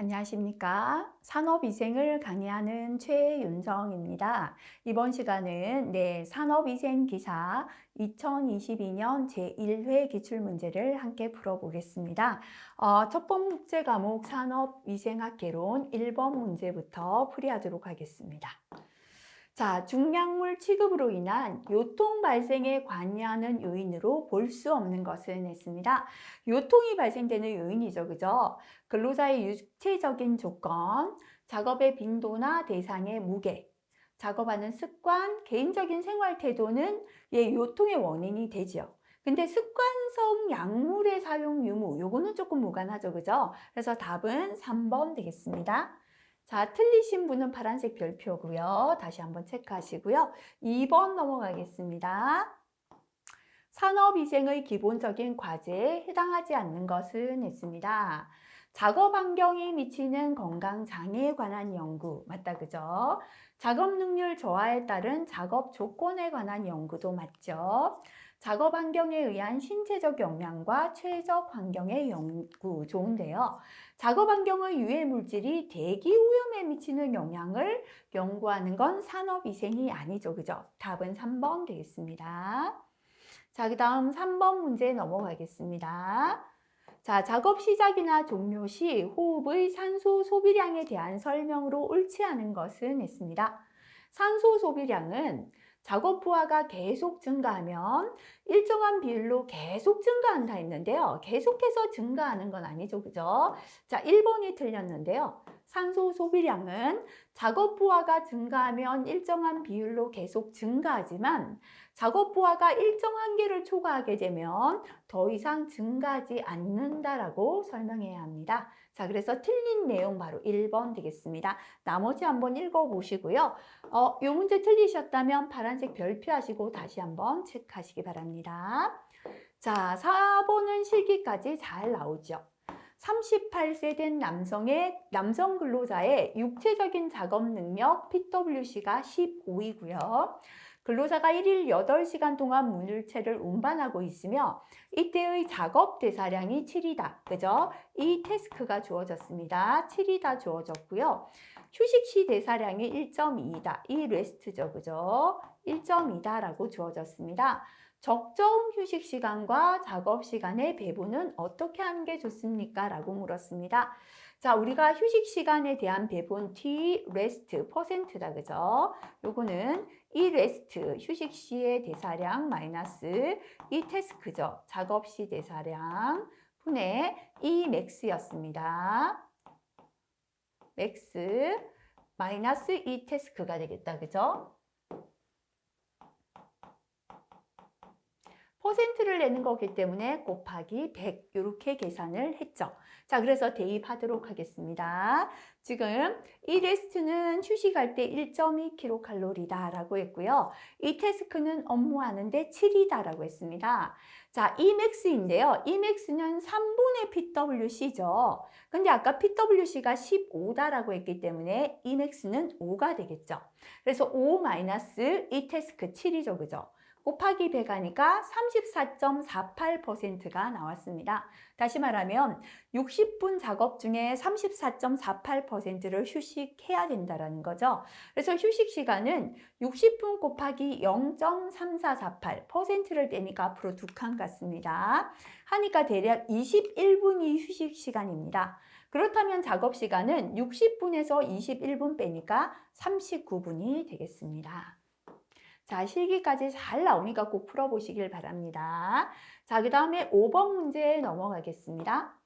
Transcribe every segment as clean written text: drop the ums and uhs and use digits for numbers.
안녕하십니까. 산업위생을 강의하는 최윤정입니다. 이번 시간은 산업위생기사 2022년 제1회 기출문제를 함께 풀어보겠습니다. 첫 번 문제 과목 산업위생학개론 1번 문제부터 풀이하도록 하겠습니다. 자, 중량물 취급으로 인한 요통 발생에 관여하는 요인으로 볼 수 없는 것은 했습니다. 요통이 발생되는 요인이죠, 그죠? 근로자의 육체적인 조건, 작업의 빈도나 대상의 무게, 작업하는 습관, 개인적인 생활 태도는 요통의 원인이 되죠. 근데 습관성 약물의 사용 유무, 요거는 조금 무관하죠, 그죠? 그래서 답은 3번 되겠습니다. 자, 틀리신 분은 파란색 별표고요. 다시 한번 체크하시고요. 2번 넘어가겠습니다. 산업위생의 기본적인 과제에 해당하지 않는 것은 있습니다. 작업 환경에 미치는 건강장애에 관한 연구, 맞다 그죠? 작업 능률 저하에 따른 작업 조건에 관한 연구도 맞죠? 작업 환경에 의한 신체적 영향과 최적 환경의 연구, 좋은데요. 작업 환경의 유해 물질이 대기 오염에 미치는 영향을 연구하는 건 산업위생이 아니죠, 그죠? 답은 3번 되겠습니다. 자, 그 다음 3번 문제 넘어가겠습니다. 자, 작업 시작이나 종료 시 호흡의 산소 소비량에 대한 설명으로 옳지 않은 것은 있습니다. 산소 소비량은 작업 부하가 계속 증가하면 일정한 비율로 계속 증가한다 했는데요. 계속해서 증가하는 건 아니죠, 그죠? 자, 1번이 틀렸는데요. 산소 소비량은 작업 부하가 증가하면 일정한 비율로 계속 증가하지만 작업 부하가 일정 한계를 초과하게 되면 더 이상 증가하지 않는다라고 설명해야 합니다. 자, 그래서 틀린 내용 바로 1번 되겠습니다. 나머지 한번 읽어보시고요. 이 문제 틀리셨다면 파란색 별표 하시고 다시 한번 체크하시기 바랍니다. 자, 4번은 실기까지 잘 나오죠. 38세 된 남성 근로자의 육체적인 작업 능력 PWC가 15이고요. 근로자가 1일 8시간 동안 물체를 운반하고 있으며 이때의 작업 대사량이 7이다. 그죠? 이 태스크가 주어졌습니다. 7이다 주어졌고요. 휴식 시 대사량이 1.2이다. 이 레스트죠. 그죠? 1.2다라고 주어졌습니다. 적정 휴식 시간과 작업 시간의 배분은 어떻게 하는 게 좋습니까? 라고 물었습니다. 자, 우리가 휴식 시간에 대한 배분 T, rest, %다. 그죠? 요거는 이 rest, 휴식 시의 대사량 마이너스 이 태스크죠. 작업 시 대사량 분의 이 max였습니다. max 마이너스 이 태스크가 되겠다. 그죠? 퍼센트를 내는 거기 때문에 곱하기 100 이렇게 계산을 했죠. 자, 그래서 대입하도록 하겠습니다. 지금 이 레스트는 휴식할 때 1.2kcal다 라고 했고요. 이 태스크는 업무하는데 7이다 라고 했습니다. 자, Emax인데요. Emax는 3분의 PWC죠. 근데 아까 PWC가 15다 라고 했기 때문에 Emax는 5가 되겠죠. 그래서 5 마이너스 이 태스크 7이죠. 그죠? 곱하기 100 하니까 34.48%가 나왔습니다. 다시 말하면 60분 작업 중에 34.48%를 휴식해야 된다는 거죠. 그래서 휴식 시간은 60분 곱하기 0.3448%를 떼니까 앞으로 두 칸 같습니다. 하니까 대략 21분이 휴식 시간입니다. 그렇다면 작업 시간은 60분에서 21분 빼니까 39분이 되겠습니다. 자, 실기까지 잘 나오니까 꼭 풀어보시길 바랍니다. 자, 그 다음에 5번 문제 넘어가겠습니다.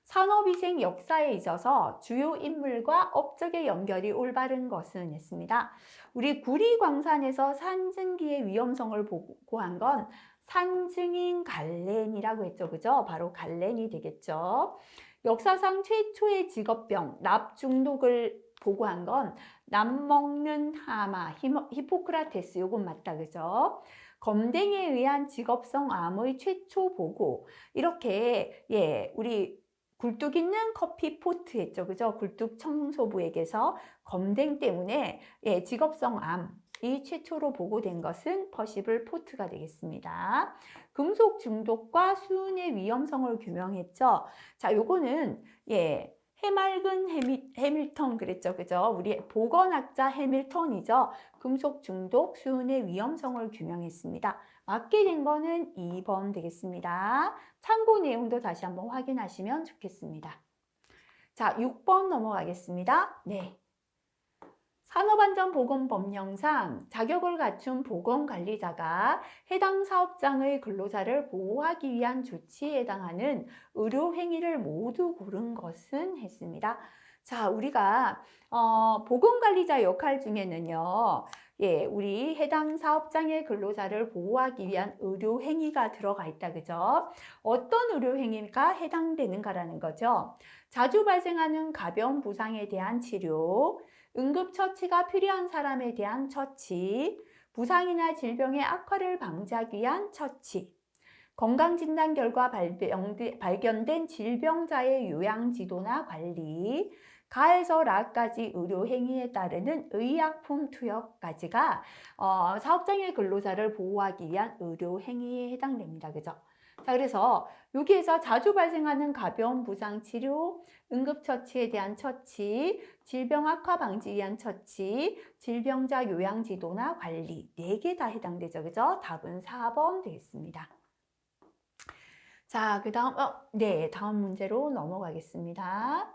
산업위생 역사에 있어서 주요 인물과 업적의 연결이 올바른 것은 했습니다. 우리 구리광산에서 산증기의 위험성을 보고한 건 산증인 갈렌이라고 했죠. 그죠? 바로 갈렌이 되겠죠. 역사상 최초의 직업병, 납 중독을 보고한 건 남 먹는 하마, 히포크라테스, 요건 맞다, 그죠? 검댕이에 의한 직업성 암의 최초 보고, 이렇게, 우리 굴뚝 있는 커피 포트 했죠, 그죠? 굴뚝 청소부에게서 검댕 때문에, 직업성 암이 최초로 보고된 것은 퍼시블 포트가 되겠습니다. 금속 중독과 수은의 위험성을 규명했죠. 자, 요거는, 해맑은 해밀턴 그랬죠. 그죠? 우리 보건학자 해밀턴이죠. 금속 중독 수은의 위험성을 규명했습니다. 맞게 된 거는 2번 되겠습니다. 참고 내용도 다시 한번 확인하시면 좋겠습니다. 자, 6번 넘어가겠습니다. 네. 산업안전보건법령상 자격을 갖춘 보건관리자가 해당 사업장의 근로자를 보호하기 위한 조치에 해당하는 의료행위를 모두 고른 것은 했습니다. 자, 우리가 보건관리자 역할 중에는요. 예, 우리 해당 사업장의 근로자를 보호하기 위한 의료행위가 들어가 있다. 그죠? 어떤 의료행위가 해당되는가라는 거죠. 자주 발생하는 가벼운 부상에 대한 치료, 응급처치가 필요한 사람에 대한 처치, 부상이나 질병의 악화를 방지하기 위한 처치, 건강진단 결과 발견된 질병자의 요양지도나 관리, 가에서 라까지 의료행위에 따르는 의약품 투여까지가 사업장의 근로자를 보호하기 위한 의료행위에 해당됩니다. 그죠? 자, 그래서 여기에서 자주 발생하는 가벼운 부상 치료, 응급처치에 대한 처치, 질병 악화 방지 위한 처치, 질병자 요양 지도나 관리 4개 다 해당되죠. 그죠? 답은 4번 되겠습니다. 자, 다음 문제로 넘어가겠습니다.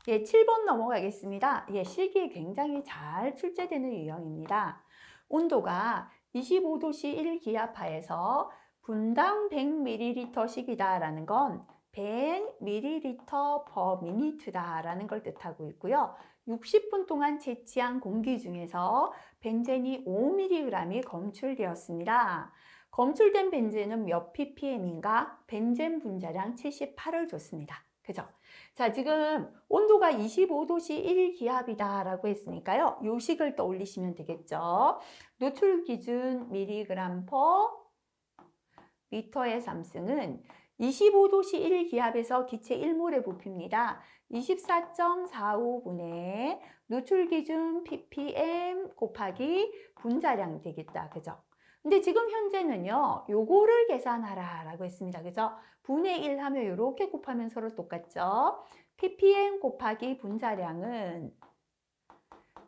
예, 7번 넘어가겠습니다. 예, 실기에 굉장히 잘 출제되는 유형입니다. 온도가 25도씨 1기압하에서 분당 100ml씩이다라는 건 100ml/min다라는 걸 뜻하고 있고요. 60분 동안 채취한 공기 중에서 벤젠이 5mg이 검출되었습니다. 검출된 벤젠은 몇 ppm인가? 벤젠 분자량 78을 줬습니다. 그죠? 자, 지금 온도가 25도씨 1기압이다 라고 했으니까요. 요 식을 떠올리시면 되겠죠. 노출 기준 mg/m의 삼승은 25도씨 1기압에서 기체 1몰에 부핍니다. 24.45분의 노출 기준 ppm 곱하기 분자량 되겠다. 그죠? 근데 지금 현재는요, 요거를 계산하라 라고 했습니다. 그죠? 분의 1 하면 요렇게 곱하면 서로 똑같죠? ppm 곱하기 분자량은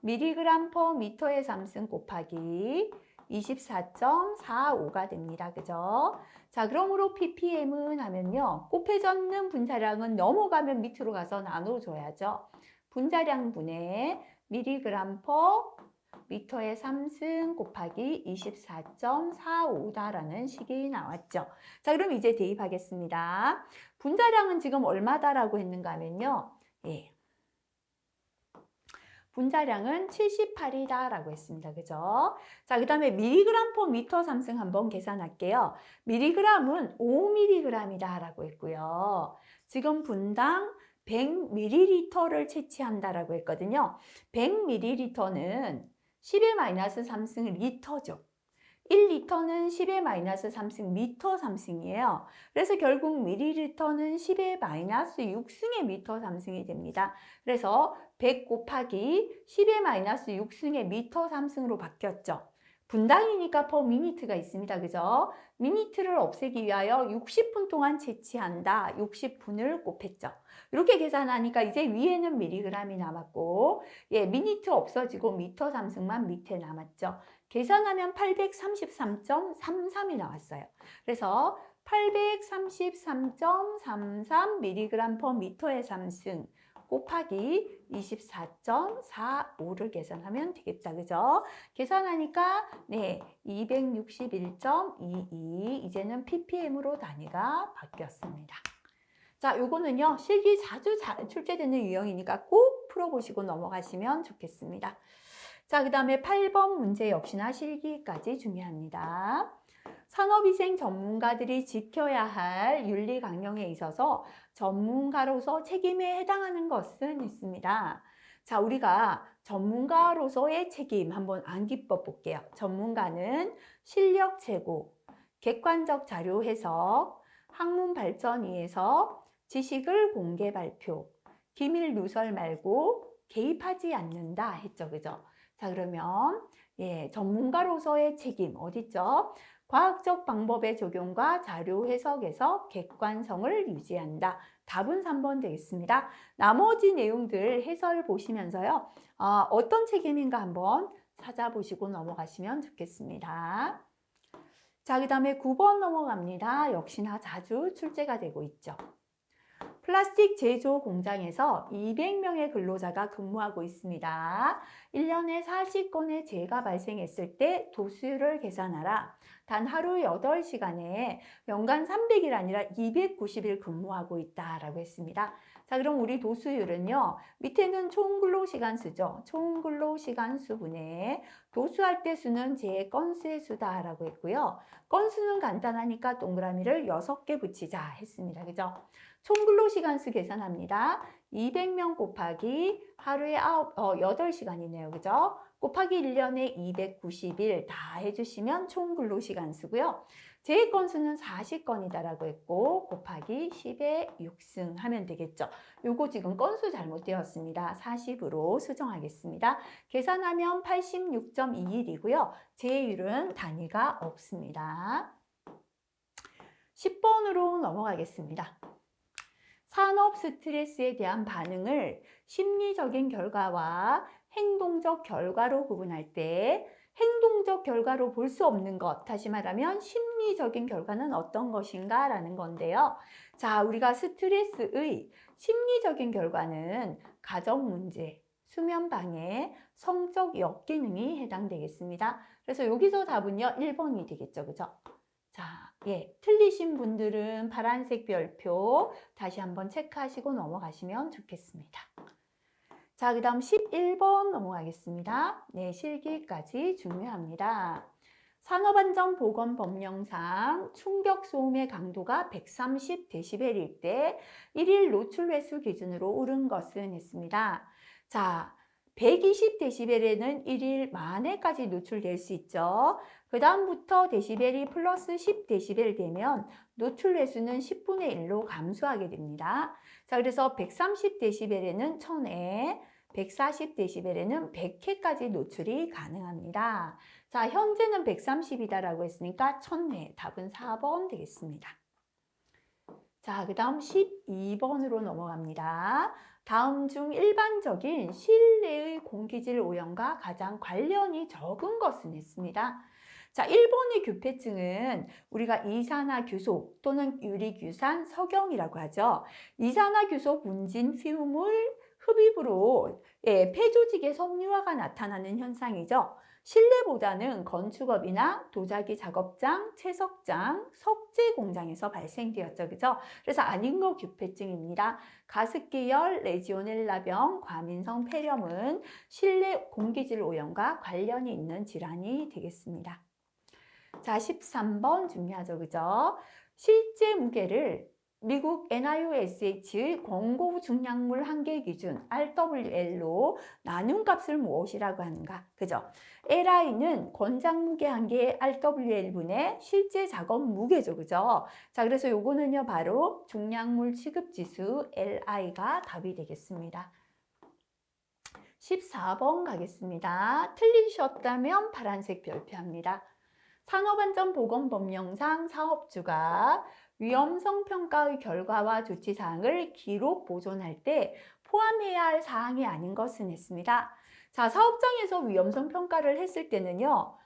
mg/m의 삼승 곱하기 24.45가 됩니다. 그죠? 자, 그러므로 ppm은 하면요, 곱해졌는 분자량은 넘어가면 밑으로 가서 나눠줘야죠. 분자량분의 mg/m의 삼승 곱하기 24.45다라는 식이 나왔죠. 자, 그럼 이제 대입하겠습니다. 분자량은 지금 얼마다라고 했는가 하면요. 예. 분자량은 78이다 라고 했습니다. 그죠? 자, 그 다음에 mg/m 삼승 한번 계산할게요. mg은 5mg이다 라고 했고요. 지금 분당 100ml를 채취한다라고 했거든요. 100ml는 10의 마이너스 3승 리터죠. 1리터는 10의 마이너스 3승 미터 3승이에요. 그래서 결국 밀리리터는 10의 마이너스 6승의 미터 3승이 됩니다. 그래서 100 곱하기 10의 마이너스 6승의 미터 3승으로 바뀌었죠. 분당이니까 per minute가 있습니다. 그죠? 미니트를 없애기 위하여 60분 동안 채취한다. 60분을 곱했죠. 이렇게 계산하니까 이제 위에는 밀리그램이 남았고, 예, 미니트 없어지고 미터 3승만 밑에 남았죠. 계산하면 833.33이 나왔어요. 그래서 833.33mg/m의 삼승 곱하기 24.45를 계산하면 되겠다. 그죠? 계산하니까 네, 261.22 이제는 ppm으로 단위가 바뀌었습니다. 자, 요거는요, 실기 자주 출제되는 유형이니까 꼭 풀어보시고 넘어가시면 좋겠습니다. 자, 그 다음에 8번 문제 역시나 실기까지 중요합니다. 산업위생 전문가들이 지켜야 할 윤리 강령에 있어서 전문가로서 책임에 해당하는 것은 있습니다. 자, 우리가 전문가로서의 책임 한번 암기법 볼게요. 전문가는 실력 제고, 객관적 자료 해석, 학문 발전 위해서 지식을 공개 발표, 기밀 누설 말고 개입하지 않는다 했죠. 그죠? 자, 그러면 예, 전문가로서의 책임 어딨죠? 과학적 방법의 적용과 자료 해석에서 객관성을 유지한다. 답은 3번 되겠습니다. 나머지 내용들 해설 보시면서요. 어떤 책임인가 한번 찾아보시고 넘어가시면 좋겠습니다. 자, 그 다음에 9번 넘어갑니다. 역시나 자주 출제가 되고 있죠. 플라스틱 제조 공장에서 200명의 근로자가 근무하고 있습니다. 1년에 40건의 재해가 발생했을 때 도수율을 계산하라. 단 하루 8시간에 연간 300일 아니라 290일 근무하고 있다라고 했습니다. 자, 그럼 우리 도수율은요. 밑에는 총 근로시간 수죠. 총 근로시간 수분에 도수할 때 수는 재해 건수의 수다라고 했고요. 건수는 간단하니까 동그라미를 6개 붙이자 했습니다. 그죠? 총 근로시간수 계산합니다. 200명 곱하기 하루에 8시간이네요. 그죠? 곱하기 1년에 290일 다 해주시면 총 근로시간수고요. 재해 건수는 40건이다라고 했고 곱하기 10의 6승 하면 되겠죠. 요거 지금 건수 잘못되었습니다. 40으로 수정하겠습니다. 계산하면 86.21이고요. 재해율은 단위가 없습니다. 10번으로 넘어가겠습니다. 산업 스트레스에 대한 반응을 심리적인 결과와 행동적 결과로 구분할 때 행동적 결과로 볼 수 없는 것, 다시 말하면 심리적인 결과는 어떤 것인가 라는 건데요. 자, 우리가 스트레스의 심리적인 결과는 가정 문제, 수면 방해, 성적 역기능이 해당되겠습니다. 그래서 여기서 답은요, 1번이 되겠죠. 그죠? 자, 틀리신 분들은 파란색 별표 다시 한번 체크하시고 넘어가시면 좋겠습니다. 자, 그 다음 11번 넘어가겠습니다. 네, 실기까지 중요합니다. 산업안전보건법령상 충격소음의 강도가 130dB일 때 1일 노출 횟수 기준으로 옳은 것은 했습니다. 자, 120dB에는 1일 만회까지 노출될 수 있죠. 그 다음부터 데시벨이 플러스 10dB 되면 노출 횟수는 10분의 1로 감소하게 됩니다. 자, 그래서 130dB에는 1000회, 140dB에는 100회까지 노출이 가능합니다. 자, 현재는 130이다라고 했으니까 1000회, 답은 4번 되겠습니다. 자, 그 다음 12번으로 넘어갑니다. 다음 중 일반적인 실내의 공기질 오염과 가장 관련이 적은 것은 했습니다. 자, 1번의 교폐증은 우리가 이산화규소 또는 유리규산, 석영이라고 하죠. 이산화규소 분진 피우물 흡입으로 폐조직의 섬유화가 나타나는 현상이죠. 실내보다는 건축업이나 도자기 작업장, 채석장, 석재 공장에서 발생되었죠. 그죠? 그래서 아닌 거 규폐증입니다. 가습기열, 레지오넬라병, 과민성 폐렴은 실내 공기질 오염과 관련이 있는 질환이 되겠습니다. 자, 13번 중요하죠. 그죠? 실제 무게를 미국 NIOSH의 권고 중량물 한계 기준 RWL로 나눈 값을 무엇이라고 하는가? 그죠? LI는 권장 무게 한계 RWL분의 실제 작업 무게죠. 그죠? 자, 그래서 요거는요, 바로 중량물 취급 지수 LI가 답이 되겠습니다. 14번 가겠습니다. 틀리셨다면 파란색 별표합니다. 산업안전보건법령상 사업주가 위험성 평가의 결과와 조치사항을 기록 보존할 때 포함해야 할 사항이 아닌 것은 했습니다. 자, 사업장에서 위험성 평가를 했을 때는요,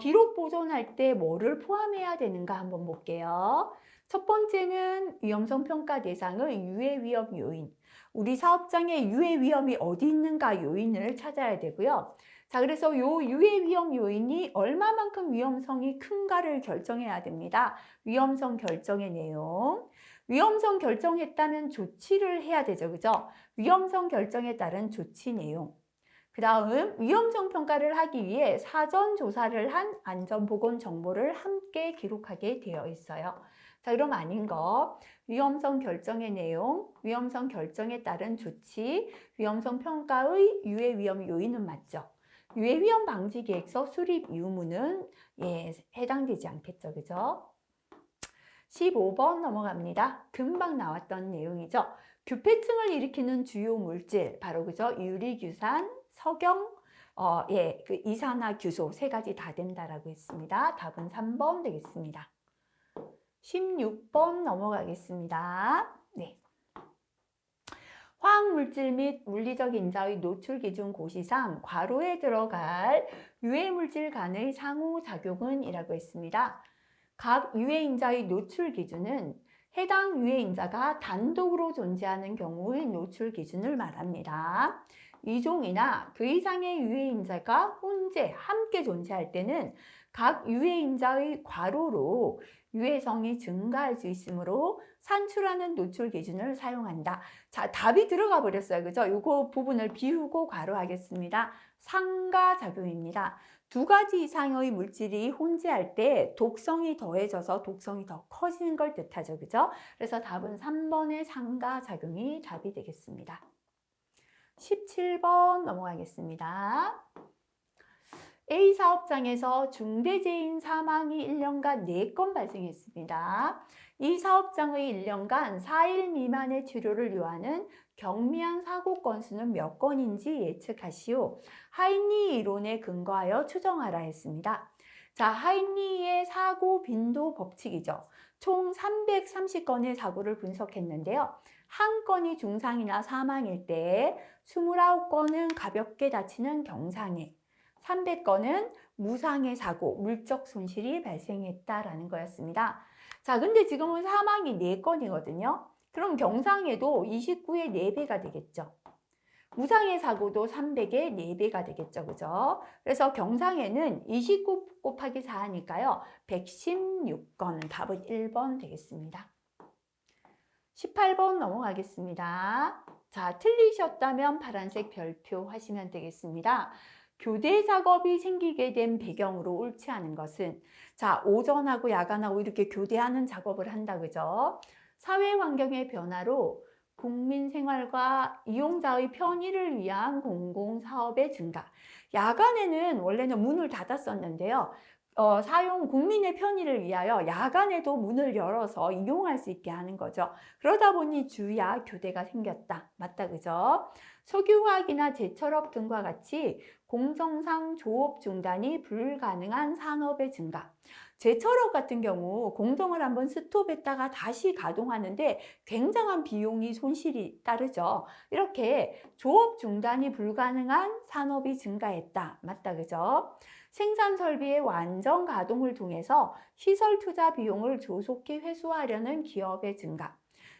기록 보존할 때 뭐를 포함해야 되는가 한번 볼게요. 첫 번째는 위험성 평가 대상의 유해 위험 요인. 우리 사업장에 유해 위험이 어디 있는가 요인을 찾아야 되고요. 자, 그래서 요 유해 위험 요인이 얼마만큼 위험성이 큰가를 결정해야 됩니다. 위험성 결정의 내용. 위험성 결정했다면 조치를 해야 되죠. 그죠? 위험성 결정에 따른 조치 내용. 그 다음 위험성 평가를 하기 위해 사전 조사를 한 안전보건 정보를 함께 기록하게 되어 있어요. 자, 그럼 아닌 거. 위험성 결정의 내용, 위험성 결정에 따른 조치, 위험성 평가의 유해 위험 요인은 맞죠? 유해 위험 방지 계획서 수립 유무는 해당되지 않겠죠. 그죠? 15번 넘어갑니다. 금방 나왔던 내용이죠. 규폐증을 일으키는 주요 물질, 바로 그죠? 유리규산, 석영, 그 이산화규소 세 가지 다 된다라고 했습니다. 답은 3번 되겠습니다. 16번 넘어가겠습니다. 네. 화학물질 및 물리적 인자의 노출 기준 고시상 괄호에 들어갈 유해물질 간의 상호작용은 이라고 했습니다. 각 유해인자의 노출 기준은 해당 유해인자가 단독으로 존재하는 경우의 노출 기준을 말합니다. 이종이나 그 이상의 유해인자가 혼재, 함께 존재할 때는 각 유해인자의 괄호로 유해성이 증가할 수 있으므로 산출하는 노출 기준을 사용한다. 자, 답이 들어가 버렸어요. 그죠? 이거 부분을 비우고 괄호하겠습니다. 상가작용입니다. 두 가지 이상의 물질이 혼재할 때 독성이 더해져서 독성이 더 커지는 걸 뜻하죠. 그죠? 그래서 답은 3번의 상가작용이 답이 되겠습니다. 17번 넘어가겠습니다. A 사업장에서 중대재해인 사망이 1년간 4건 발생했습니다. 이 사업장의 1년간 4일 미만의 치료를 요하는 경미한 사고 건수는 몇 건인지 예측하시오. 하인리 이론에 근거하여 추정하라 했습니다. 자, 하인리의 사고 빈도 법칙이죠. 총 330건의 사고를 분석했는데요. 한 건이 중상이나 사망일 때 29건은 가볍게 다치는 경상해, 300건은 무상해 사고, 물적 손실이 발생했다라는 거였습니다. 자, 근데 지금은 사망이 4건이거든요. 그럼 경상해도 29의 4배가 되겠죠. 무상해 사고도 300의 4배가 되겠죠. 그죠? 그래서 경상해는 29 곱하기 4니까요. 116건, 답은 1번 되겠습니다. 18번 넘어가겠습니다. 자, 틀리셨다면 파란색 별표 하시면 되겠습니다. 교대 작업이 생기게 된 배경으로 옳지 않은 것은, 자, 오전하고 야간하고 이렇게 교대하는 작업을 한다, 그죠? 사회 환경의 변화로 국민 생활과 이용자의 편의를 위한 공공사업의 증가. 야간에는 원래는 문을 닫았었는데요. 국민의 편의를 위하여 야간에도 문을 열어서 이용할 수 있게 하는 거죠. 그러다 보니 주야 교대가 생겼다. 맞다, 그죠? 석유화학이나 제철업 등과 같이 공정상 조업 중단이 불가능한 산업의 증가. 제철업 같은 경우 공정을 한번 스톱했다가 다시 가동하는데 굉장한 비용이 손실이 따르죠. 이렇게 조업 중단이 불가능한 산업이 증가했다. 맞다, 그죠? 생산 설비의 완전 가동을 통해서 시설 투자 비용을 조속히 회수하려는 기업의 증가.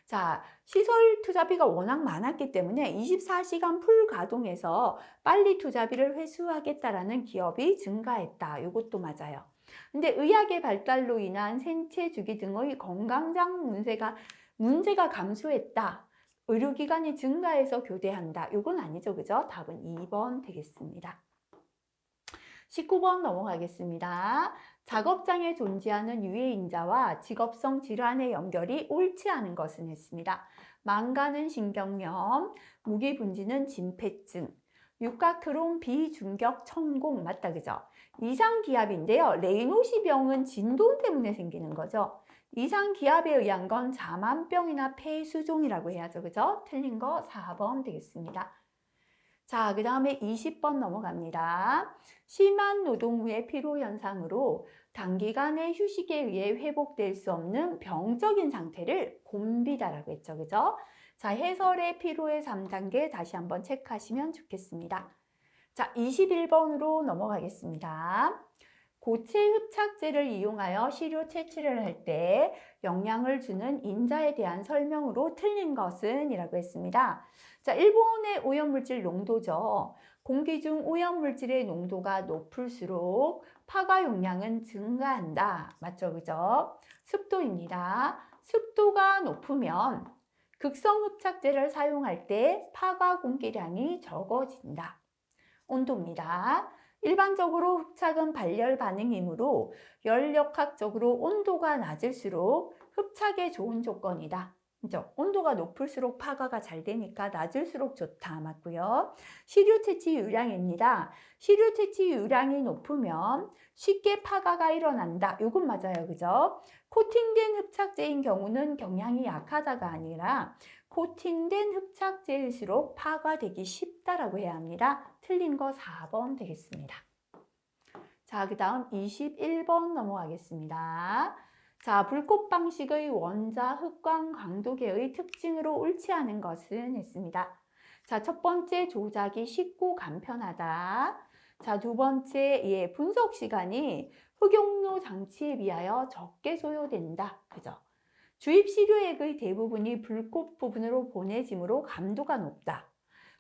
자, 시설 투자비가 워낙 많았기 때문에 24시간 풀 가동해서 빨리 투자비를 회수하겠다라는 기업이 증가했다. 이것도 맞아요. 근데 의학의 발달로 인한 생체 주기 등의 건강상 문제가 감소했다. 의료기관이 증가해서 교대한다. 이건 아니죠. 그죠? 답은 2번 되겠습니다. 19번 넘어가겠습니다. 작업장에 존재하는 유해인자와 직업성 질환의 연결이 옳지 않은 것은 했습니다. 망가는 신경염, 무기분지는 진폐증, 육각크롬 비중격 천공, 맞다, 그죠? 이상기압인데요. 레이노시 병은 진동 때문에 생기는 거죠. 이상기압에 의한 건 자만병이나 폐수종이라고 해야죠. 그죠? 틀린 거 4번 되겠습니다. 자, 그 다음에 20번 넘어갑니다. 심한 노동 후의 피로 현상으로 단기간의 휴식에 의해 회복될 수 없는 병적인 상태를 곤비다라고 했죠. 그죠? 자, 해설의 피로의 3단계 다시 한번 체크하시면 좋겠습니다. 자, 21번으로 넘어가겠습니다. 고체 흡착제를 이용하여 시료 채취를 할 때 영향을 주는 인자에 대한 설명으로 틀린 것은 이라고 했습니다. 자, 일본의 오염물질 농도죠. 공기 중 오염물질의 농도가 높을수록 파가 용량은 증가한다. 맞죠? 그죠? 습도입니다. 습도가 높으면 극성 흡착제를 사용할 때 파가 공기량이 적어진다. 온도입니다. 일반적으로 흡착은 발열 반응이므로 열역학적으로 온도가 낮을수록 흡착에 좋은 조건이다. 그죠? 온도가 높을수록 파가가 잘 되니까 낮을수록 좋다. 맞고요. 시료 채취 유량입니다. 시료 채취 유량이 높으면 쉽게 파가가 일어난다. 이건 맞아요. 그죠? 코팅된 흡착제인 경우는 경향이 약하다가 아니라 코팅된 흡착제일수록 파가되기 쉽다라고 해야 합니다. 틀린 거 4번 되겠습니다. 자, 그 다음 21번 넘어가겠습니다. 자, 불꽃 방식의 원자, 흑광, 광도계의 특징으로 옳지 않은 것은 있습니다. 자, 첫 번째, 조작이 쉽고 간편하다. 자, 두 번째, 분석 시간이 흑용로 장치에 비하여 적게 소요된다. 그죠? 주입 시료액의 대부분이 불꽃 부분으로 보내지므로 감도가 높다.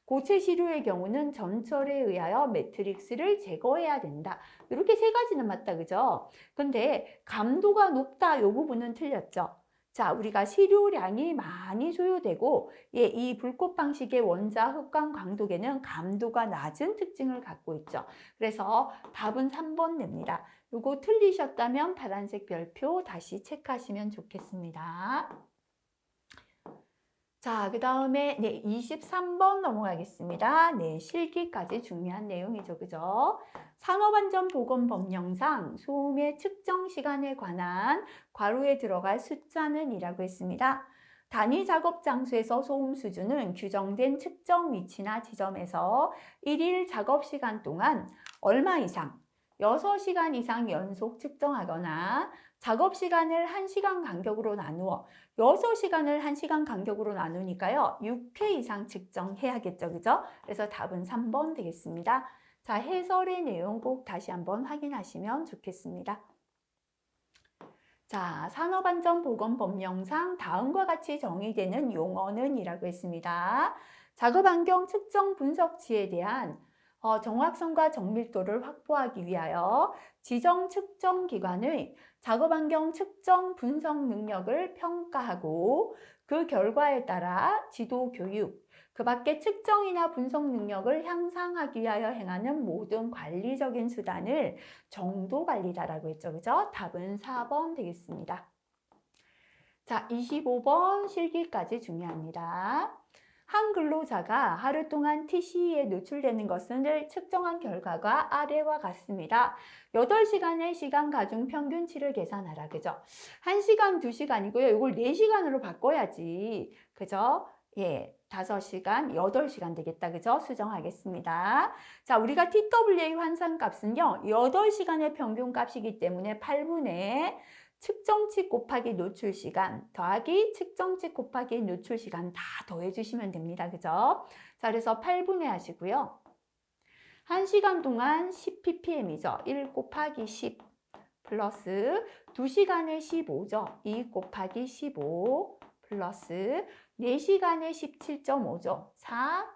고체 시료의 경우는 점철에 의하여 매트릭스를 제거해야 된다. 이렇게 세 가지는 맞다, 그죠? 근데 감도가 높다, 이 부분은 틀렸죠. 자, 우리가 시료량이 많이 소요되고, 이 불꽃 방식의 원자 흑광 광도계는 감도가 낮은 특징을 갖고 있죠. 그래서 답은 3번 냅니다. 요거 틀리셨다면 파란색 별표 다시 체크하시면 좋겠습니다. 자, 그 다음에 23번 넘어가겠습니다. 실기까지 중요한 내용이죠. 그죠? 산업안전보건법령상 소음의 측정 시간에 관한 괄호에 들어갈 숫자는 이라고 했습니다. 단위 작업 장소에서 소음 수준은 규정된 측정 위치나 지점에서 1일 작업 시간 동안 얼마 이상, 6시간 이상 연속 측정하거나 작업 시간을 1시간 간격으로 나누어 6시간을 1시간 간격으로 나누니까요. 6회 이상 측정해야겠죠. 그죠? 그래서 답은 3번 되겠습니다. 자, 해설의 내용 꼭 다시 한번 확인하시면 좋겠습니다. 자, 산업안전보건법령상 다음과 같이 정의되는 용어는 이라고 했습니다. 작업환경 측정 분석치에 대한 정확성과 정밀도를 확보하기 위하여 지정 측정 기관의 작업환경 측정 분석 능력을 평가하고 그 결과에 따라 지도 교육, 그 밖에 측정이나 분석 능력을 향상하기 위하여 행하는 모든 관리적인 수단을 정도관리다라고 했죠. 그죠? 답은 4번 되겠습니다. 자, 25번 실기까지 중요합니다. 한 근로자가 하루 동안 TC에 노출되는 것을 측정한 결과가 아래와 같습니다. 8시간의 시간 가중 평균치를 계산하라. 그죠? 1시간, 2시간이고요. 이걸 4시간으로 바꿔야지. 그죠? 5시간, 8시간 되겠다. 그죠? 수정하겠습니다. 자, 우리가 TWA 환산값은요. 8시간의 평균값이기 때문에 8분의 측정치 곱하기 노출시간 더하기 측정치 곱하기 노출시간 다 더해주시면 됩니다. 그죠? 자, 그래서 8분의 하시고요. 1시간 동안 10ppm이죠. 1 곱하기 10 플러스 2시간에 15죠. 2 곱하기 15 플러스 4시간에 17.5죠. 4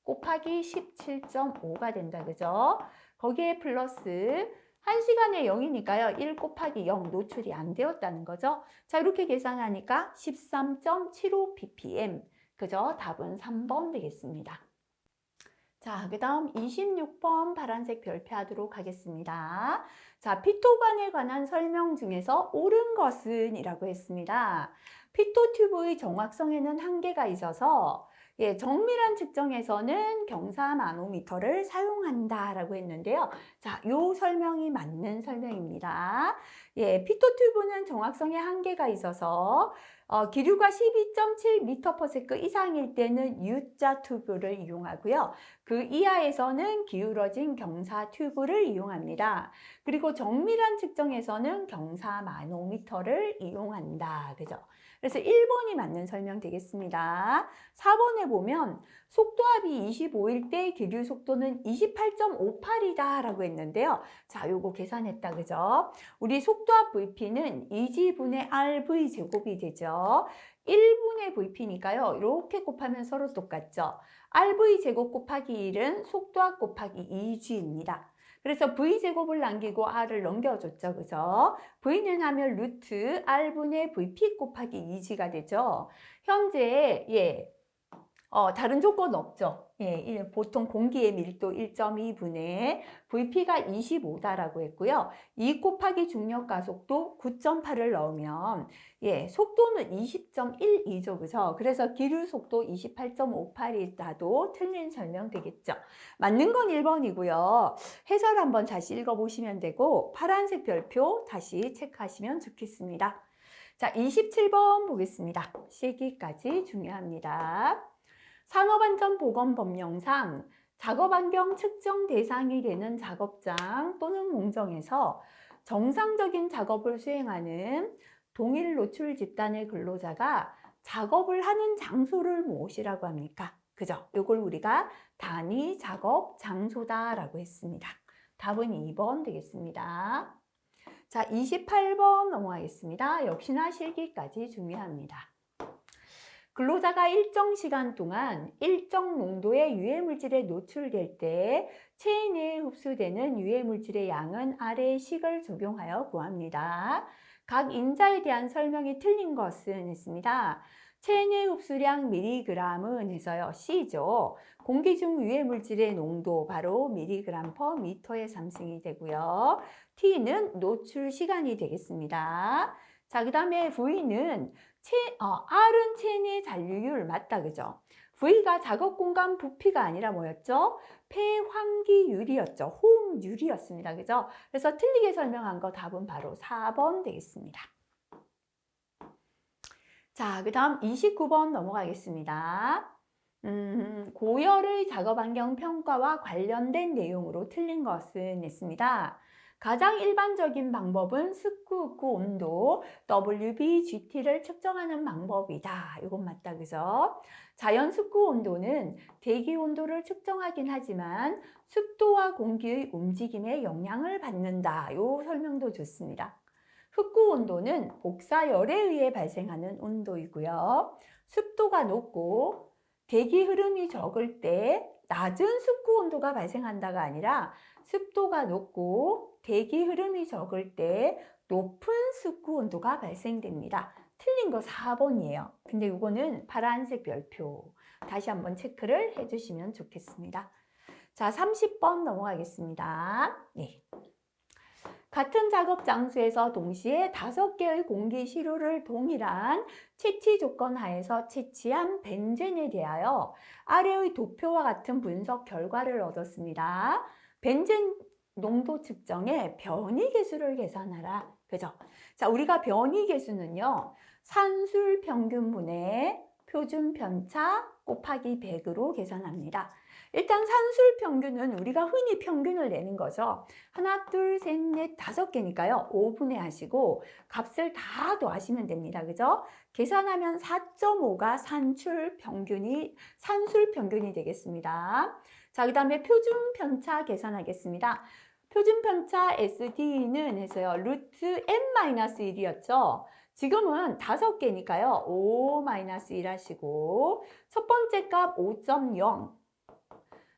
곱하기 17.5가 된다. 그죠? 거기에 플러스 1시간에 0이니까요. 1 곱하기 0 노출이 안 되었다는 거죠. 자, 이렇게 계산하니까 13.75ppm. 그죠? 답은 3번 되겠습니다. 자, 그 다음 26번 파란색 별표하도록 하겠습니다. 자, 피토관에 관한 설명 중에서 옳은 것은 이라고 했습니다. 피토 튜브의 정확성에는 한계가 있어서 정밀한 측정에서는 경사 마노미터를 사용한다라고 했는데요. 자, 요 설명이 맞는 설명입니다. 피토 튜브는 정확성에 한계가 있어서 기류가 12.7m/s 이상일 때는 U자 튜브를 이용하고요. 그 이하에서는 기울어진 경사 튜브를 이용합니다. 그리고 정밀한 측정에서는 경사 마노미터를 이용한다. 그죠? 그래서 1번이 맞는 설명 되겠습니다. 4번에 보면 속도압이 25일 때 기류 속도는 28.58이다 라고 했는데요. 자, 요거 계산했다. 그죠? 우리 속도압 VP는 2G분의 RV 제곱이 되죠. 1분의 VP니까요. 이렇게 곱하면 서로 똑같죠. RV 제곱 곱하기 1은 속도압 곱하기 2G입니다. 그래서 V제곱을 남기고 R을 넘겨줬죠. 그죠? V는 하면 루트 R분의 VP 곱하기 2G가 되죠. 현재, 다른 조건 없죠. 보통 공기의 밀도 1.2분의 VP가 25다라고 했고요. 2 곱하기 중력 가속도 9.8을 넣으면 속도는 20.12죠. 그죠? 그래서 기류 속도 28.58이라도 틀린 설명 되겠죠. 맞는 건 1번이고요. 해설 한번 다시 읽어보시면 되고 파란색 별표 다시 체크하시면 좋겠습니다. 자, 27번 보겠습니다. 실기까지 중요합니다. 산업안전보건법령상 작업환경 측정 대상이 되는 작업장 또는 공정에서 정상적인 작업을 수행하는 동일 노출 집단의 근로자가 작업을 하는 장소를 무엇이라고 합니까? 그죠? 이걸 우리가 단위 작업 장소다라고 했습니다. 답은 2번 되겠습니다. 자, 28번 넘어가겠습니다. 역시나 실기까지 중요합니다. 근로자가 일정 시간 동안 일정 농도의 유해물질에 노출될 때 체내에 흡수되는 유해물질의 양은 아래의 식을 적용하여 구합니다. 각 인자에 대한 설명이 틀린 것은 했습니다. 체내 흡수량 미리그램은 해서요. C죠. 공기 중 유해물질의 농도 바로 미리그램 퍼 미터의 상승이 되고요. T는 노출 시간이 되겠습니다. 자, 그 다음에 V는 R은 체내 잔류율 맞다 그죠? V가 작업 공간 부피가 아니라 뭐였죠? 폐환기율이었죠. 호응율이었습니다. 그죠? 그래서 틀리게 설명한 거 답은 바로 4번 되겠습니다. 자, 그 다음 29번 넘어가겠습니다. 고열의 작업 환경 평가와 관련된 내용으로 틀린 것은 했습니다. 가장 일반적인 방법은 습구 온도 WBGT를 측정하는 방법이다. 이건 맞다 그죠? 자연 습구 온도는 대기 온도를 측정하긴 하지만 습도와 공기의 움직임에 영향을 받는다. 이 설명도 좋습니다. 흡구 온도는 복사열에 의해 발생하는 온도이고요. 습도가 높고 대기 흐름이 적을 때 낮은 습구 온도가 발생한다가 아니라 습도가 높고 대기 흐름이 적을 때 높은 습구 온도가 발생됩니다. 틀린 거 4번이에요. 근데 이거는 파란색 별표. 다시 한번 체크를 해주시면 좋겠습니다. 자, 30번 넘어가겠습니다. 네. 같은 작업 장소에서 동시에 5개의 공기 시료를 동일한 채취 조건 하에서 채취한 벤젠에 대하여 아래의 도표와 같은 분석 결과를 얻었습니다. 벤젠 농도 측정에 변이 계수를 계산하라. 그죠? 자, 우리가 변이 계수는요. 산술 평균분의 표준 편차 곱하기 100으로 계산합니다. 일단 산술 평균은 우리가 흔히 평균을 내는 거죠. 하나, 둘, 셋, 넷, 5개니까요. 5분의 하시고 값을 다 더하시면 됩니다. 그죠? 계산하면 4.5가 산술 평균이 되겠습니다. 자, 그 다음에 표준 편차 계산하겠습니다. 표준 편차 SD는 해서요. 루트 n-1이었죠. 지금은 5개니까요. 5-1 하시고 첫 번째 값 5.0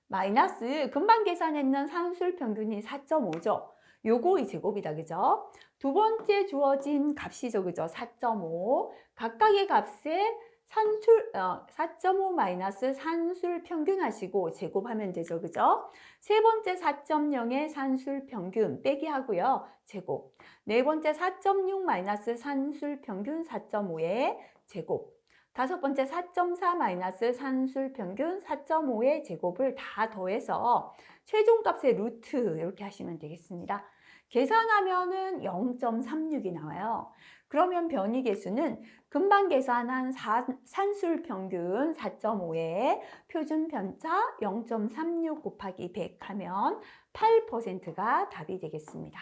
마이너스 금방 계산했는 산술 평균이 4.5죠. 요거의 제곱이다. 그죠? 두 번째 주어진 값이죠. 그죠? 4.5 각각의 값에 4.5 마이너스 산술 평균 하시고 제곱하면 되죠. 그죠? 세 번째 4.0의 산술 평균 빼기 하고요. 제곱. 네 번째 4.6 마이너스 산술 평균 4.5의 제곱. 다섯 번째 4.4 마이너스 산술 평균 4.5의 제곱을 다 더해서 최종값의 루트 이렇게 하시면 되겠습니다. 계산하면은 0.36이 나와요. 그러면 변이 계수는 금방 계산한 산술 평균 4.5에 표준 편차 0.36 곱하기 100 하면 8%가 답이 되겠습니다.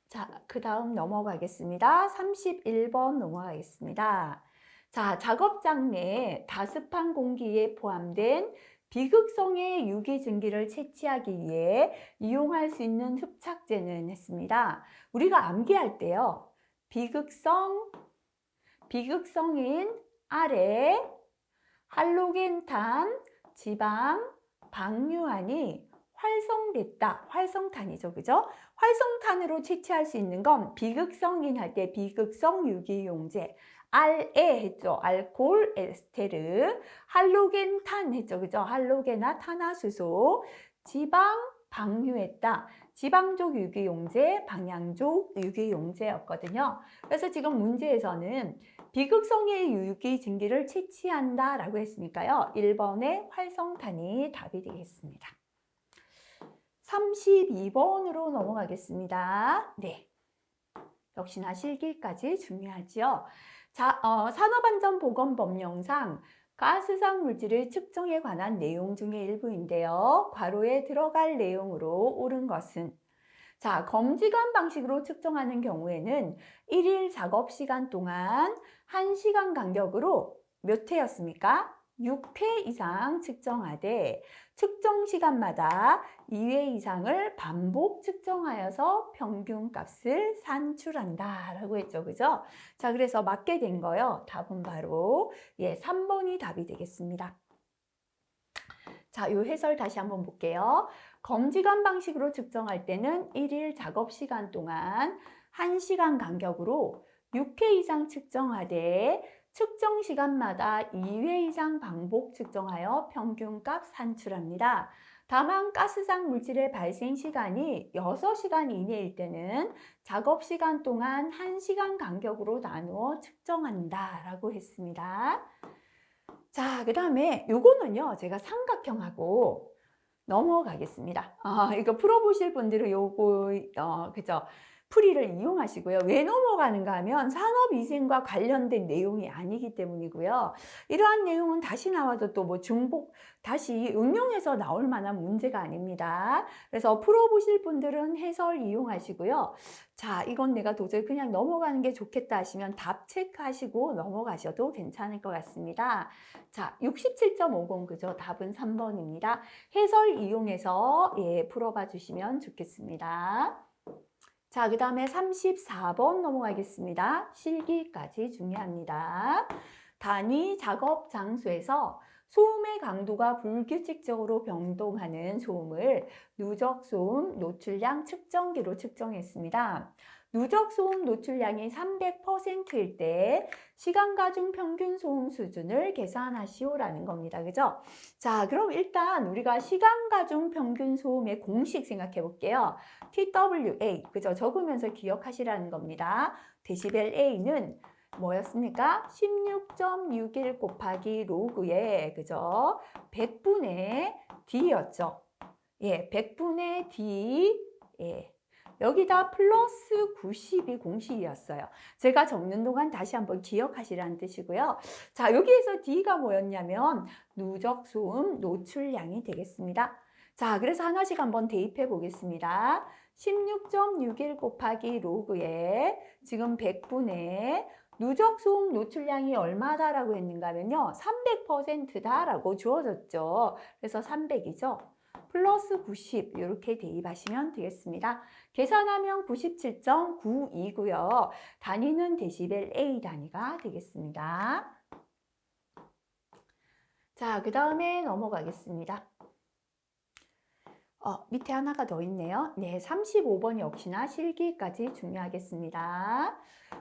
자, 그 다음 넘어가겠습니다. 31번 넘어가겠습니다. 자, 작업장 내 다습한 공기에 포함된 비극성의 유기증기를 채취하기 위해 이용할 수 있는 흡착제는 했습니다. 우리가 암기할 때요. 비극성인 아래 할로겐탄, 지방, 방류안이 활성됐다. 활성탄이죠. 그죠? 활성탄으로 채취할 수 있는 건 비극성인 할 때 비극성 유기용제. 알에 했죠. 알코올, 에스테르. 할로겐탄 했죠. 그죠? 할로겐화 탄화수소. 지방, 방류했다. 지방족 유기용제, 방향족 유기용제였거든요. 그래서 지금 문제에서는 비극성의 유기증기를 채취한다 라고 했으니까요. 1번의 활성탄이 답이 되겠습니다. 32번으로 넘어가겠습니다. 네. 역시나 실기까지 중요하죠. 자, 산업안전보건법령상 가스상 물질의 측정에 관한 내용 중에 일부인데요. 괄호에 들어갈 내용으로 옳은 것은 자, 검지관 방식으로 측정하는 경우에는 1일 작업 시간 동안 1시간 간격으로 몇 회였습니까? 6회 이상 측정하되 측정 시간마다 2회 이상을 반복 측정하여서 평균값을 산출한다 라고 했죠. 그죠? 자, 그래서 맞게 된 거요. 답은 바로 3번이 답이 되겠습니다. 자, 요 해설 다시 한번 볼게요. 검지관 방식으로 측정할 때는 1일 작업 시간 동안 1시간 간격으로 6회 이상 측정하되 측정 시간마다 2회 이상 반복 측정하여 평균값 산출합니다. 다만 가스상 물질의 발생 시간이 6시간 이내일 때는 작업 시간 동안 1시간 간격으로 나누어 측정한다 라고 했습니다. 자, 그 다음에 요거는요, 제가 삼각형하고 넘어가겠습니다. 이거 풀어보실 분들은 요거, 그죠? 풀이를 이용하시고요. 왜 넘어가는가 하면 산업위생과 관련된 내용이 아니기 때문이고요. 이러한 내용은 다시 나와도 또 뭐 중복, 다시 응용해서 나올 만한 문제가 아닙니다. 그래서 풀어보실 분들은 해설 이용하시고요. 자, 이건 내가 도저히 그냥 넘어가는 게 좋겠다 하시면 답 체크하시고 넘어가셔도 괜찮을 것 같습니다. 자, 67.50 그죠? 답은 3번입니다. 해설 이용해서 풀어봐 주시면 좋겠습니다. 자, 그 다음에 34번 넘어가겠습니다. 실기까지 중요합니다. 단위 작업 장소에서 소음의 강도가 불규칙적으로 변동하는 소음을 누적 소음 노출량 측정기로 측정했습니다. 누적 소음 노출량이 300%일 때 시간가 중 평균 소음 수준을 계산하시오라는 겁니다. 그죠? 자, 그럼 일단 우리가 시간가 중 평균 소음의 공식 생각해 볼게요. TWA, 그죠? 적으면서 기억하시라는 겁니다. 데시벨 A는 뭐였습니까? 16.61 곱하기 로그에, 그죠? 100분의 D였죠. 100분의 D, 여기다 플러스 90이 공식이었어요. 제가 적는 동안 다시 한번 기억하시라는 뜻이고요. 자, 여기에서 D가 뭐였냐면 누적 소음 노출량이 되겠습니다. 자, 그래서 하나씩 한번 대입해 보겠습니다. 16.61 곱하기 로그에 지금 100분의 누적 소음 노출량이 얼마다라고 했는가 하면요. 300%다라고 주어졌죠. 그래서 300이죠. 플러스 90 이렇게 대입하시면 되겠습니다. 계산하면 97.92고요. 단위는 데시벨 A 단위가 되겠습니다. 자, 그 다음에 넘어가겠습니다. 밑에 하나가 더 있네요. 네, 35번 역시나 실기까지 중요하겠습니다.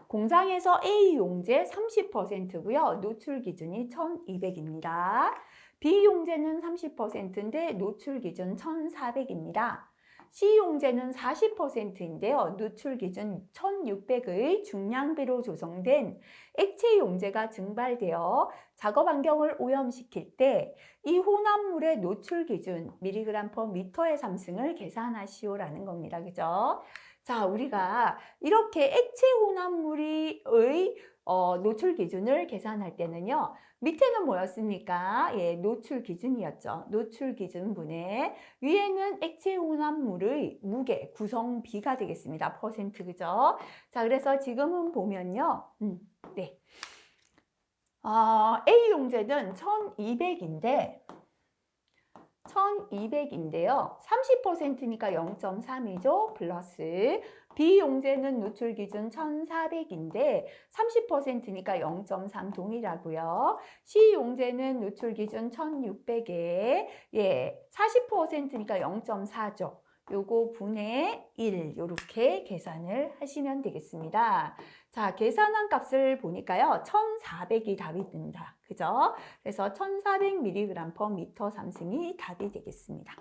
공장에서 A 용제 30%고요. 노출 기준이 1200입니다. B 용제는 30%인데 노출 기준 1400입니다. C 용제는 40%인데요. 노출 기준 1600의 중량비로 조성된 액체 용제가 증발되어 작업 환경을 오염시킬 때 이 혼합물의 노출 기준 mg/m의 상승을 계산하시오라는 겁니다. 그죠? 자, 우리가 이렇게 액체 혼합물의 노출 기준을 계산할 때는요. 밑에는 뭐였습니까? 노출 기준이었죠. 노출 기준분의 위에는 액체 혼합물의 무게, 구성비가 되겠습니다. 퍼센트, 그죠? 자, 그래서 지금은 보면요. 네. A 용제는 1200인데요. 30%니까 0.3이죠. 플러스 B 용제는 노출 기준 1400인데 30%니까 0.3 동일하고요. C 용제는 노출 기준 1600에 40%니까 0.4죠. 요거 분의 1 이렇게 계산을 하시면 되겠습니다. 자, 계산한 값을 보니까요. 1400이 답이 든다. 그죠? 그래서 1400mg/m 상승이 답이 되겠습니다.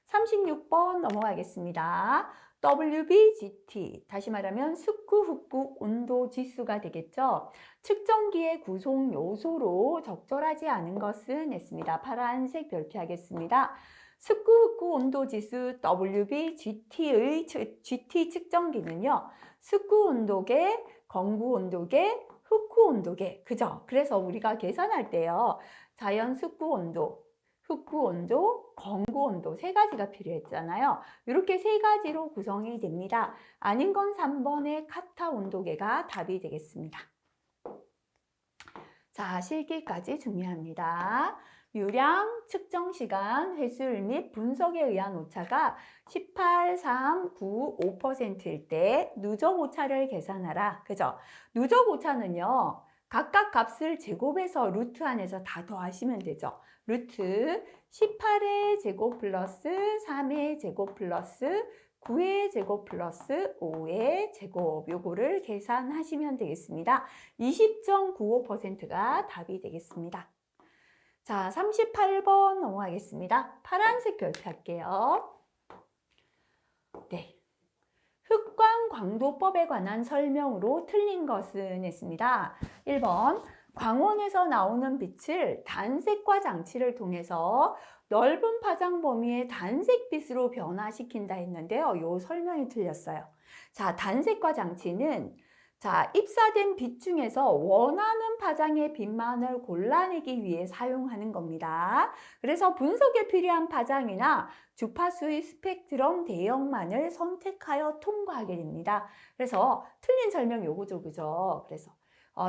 36번 넘어가겠습니다. WBGT, 다시 말하면 스쿠후쿠 온도 지수가 되겠죠. 측정기의 구성 요소로 적절하지 않은 것은 했습니다. 파란색 별표하겠습니다. 스쿠후쿠 온도 지수 WBGT의 GT 측정기는요. 스쿠 온도계, 건구 온도계, 흑후 온도계, 그죠? 그래서 우리가 계산할 때요. 자연 스쿠 온도, 흑구 온도, 건구 온도 세 가지가 필요했잖아요. 이렇게 세 가지로 구성이 됩니다. 아닌 건 3번의 카타 온도계가 답이 되겠습니다. 자, 실기까지 중요합니다. 유량, 측정 시간, 회수율 및 분석에 의한 오차가 18, 3, 9, 5%일 때 누적 오차를 계산하라. 그죠? 누적 오차는요, 각각 값을 제곱해서 루트 안에서 다 더하시면 되죠. 루트 18의 제곱 플러스 3의 제곱 플러스 9의 제곱 플러스 5의 제곱, 요거를 계산하시면 되겠습니다. 20.95%가 답이 되겠습니다. 자, 38번 넘어가겠습니다. 파란색 별표할게요. 네. 흑광 광도법에 관한 설명으로 틀린 것은 했습니다. 1번. 광원에서 나오는 빛을 단색과 장치를 통해서 넓은 파장 범위의 단색빛으로 변화시킨다 했는데요. 요 설명이 틀렸어요. 자, 단색과 장치는 자, 입사된 빛 중에서 원하는 파장의 빛만을 골라내기 위해 사용하는 겁니다. 그래서 분석에 필요한 파장이나 주파수의 스펙트럼 대역만을 선택하여 통과하게 됩니다. 그래서 틀린 설명 요거죠, 그죠? 그래서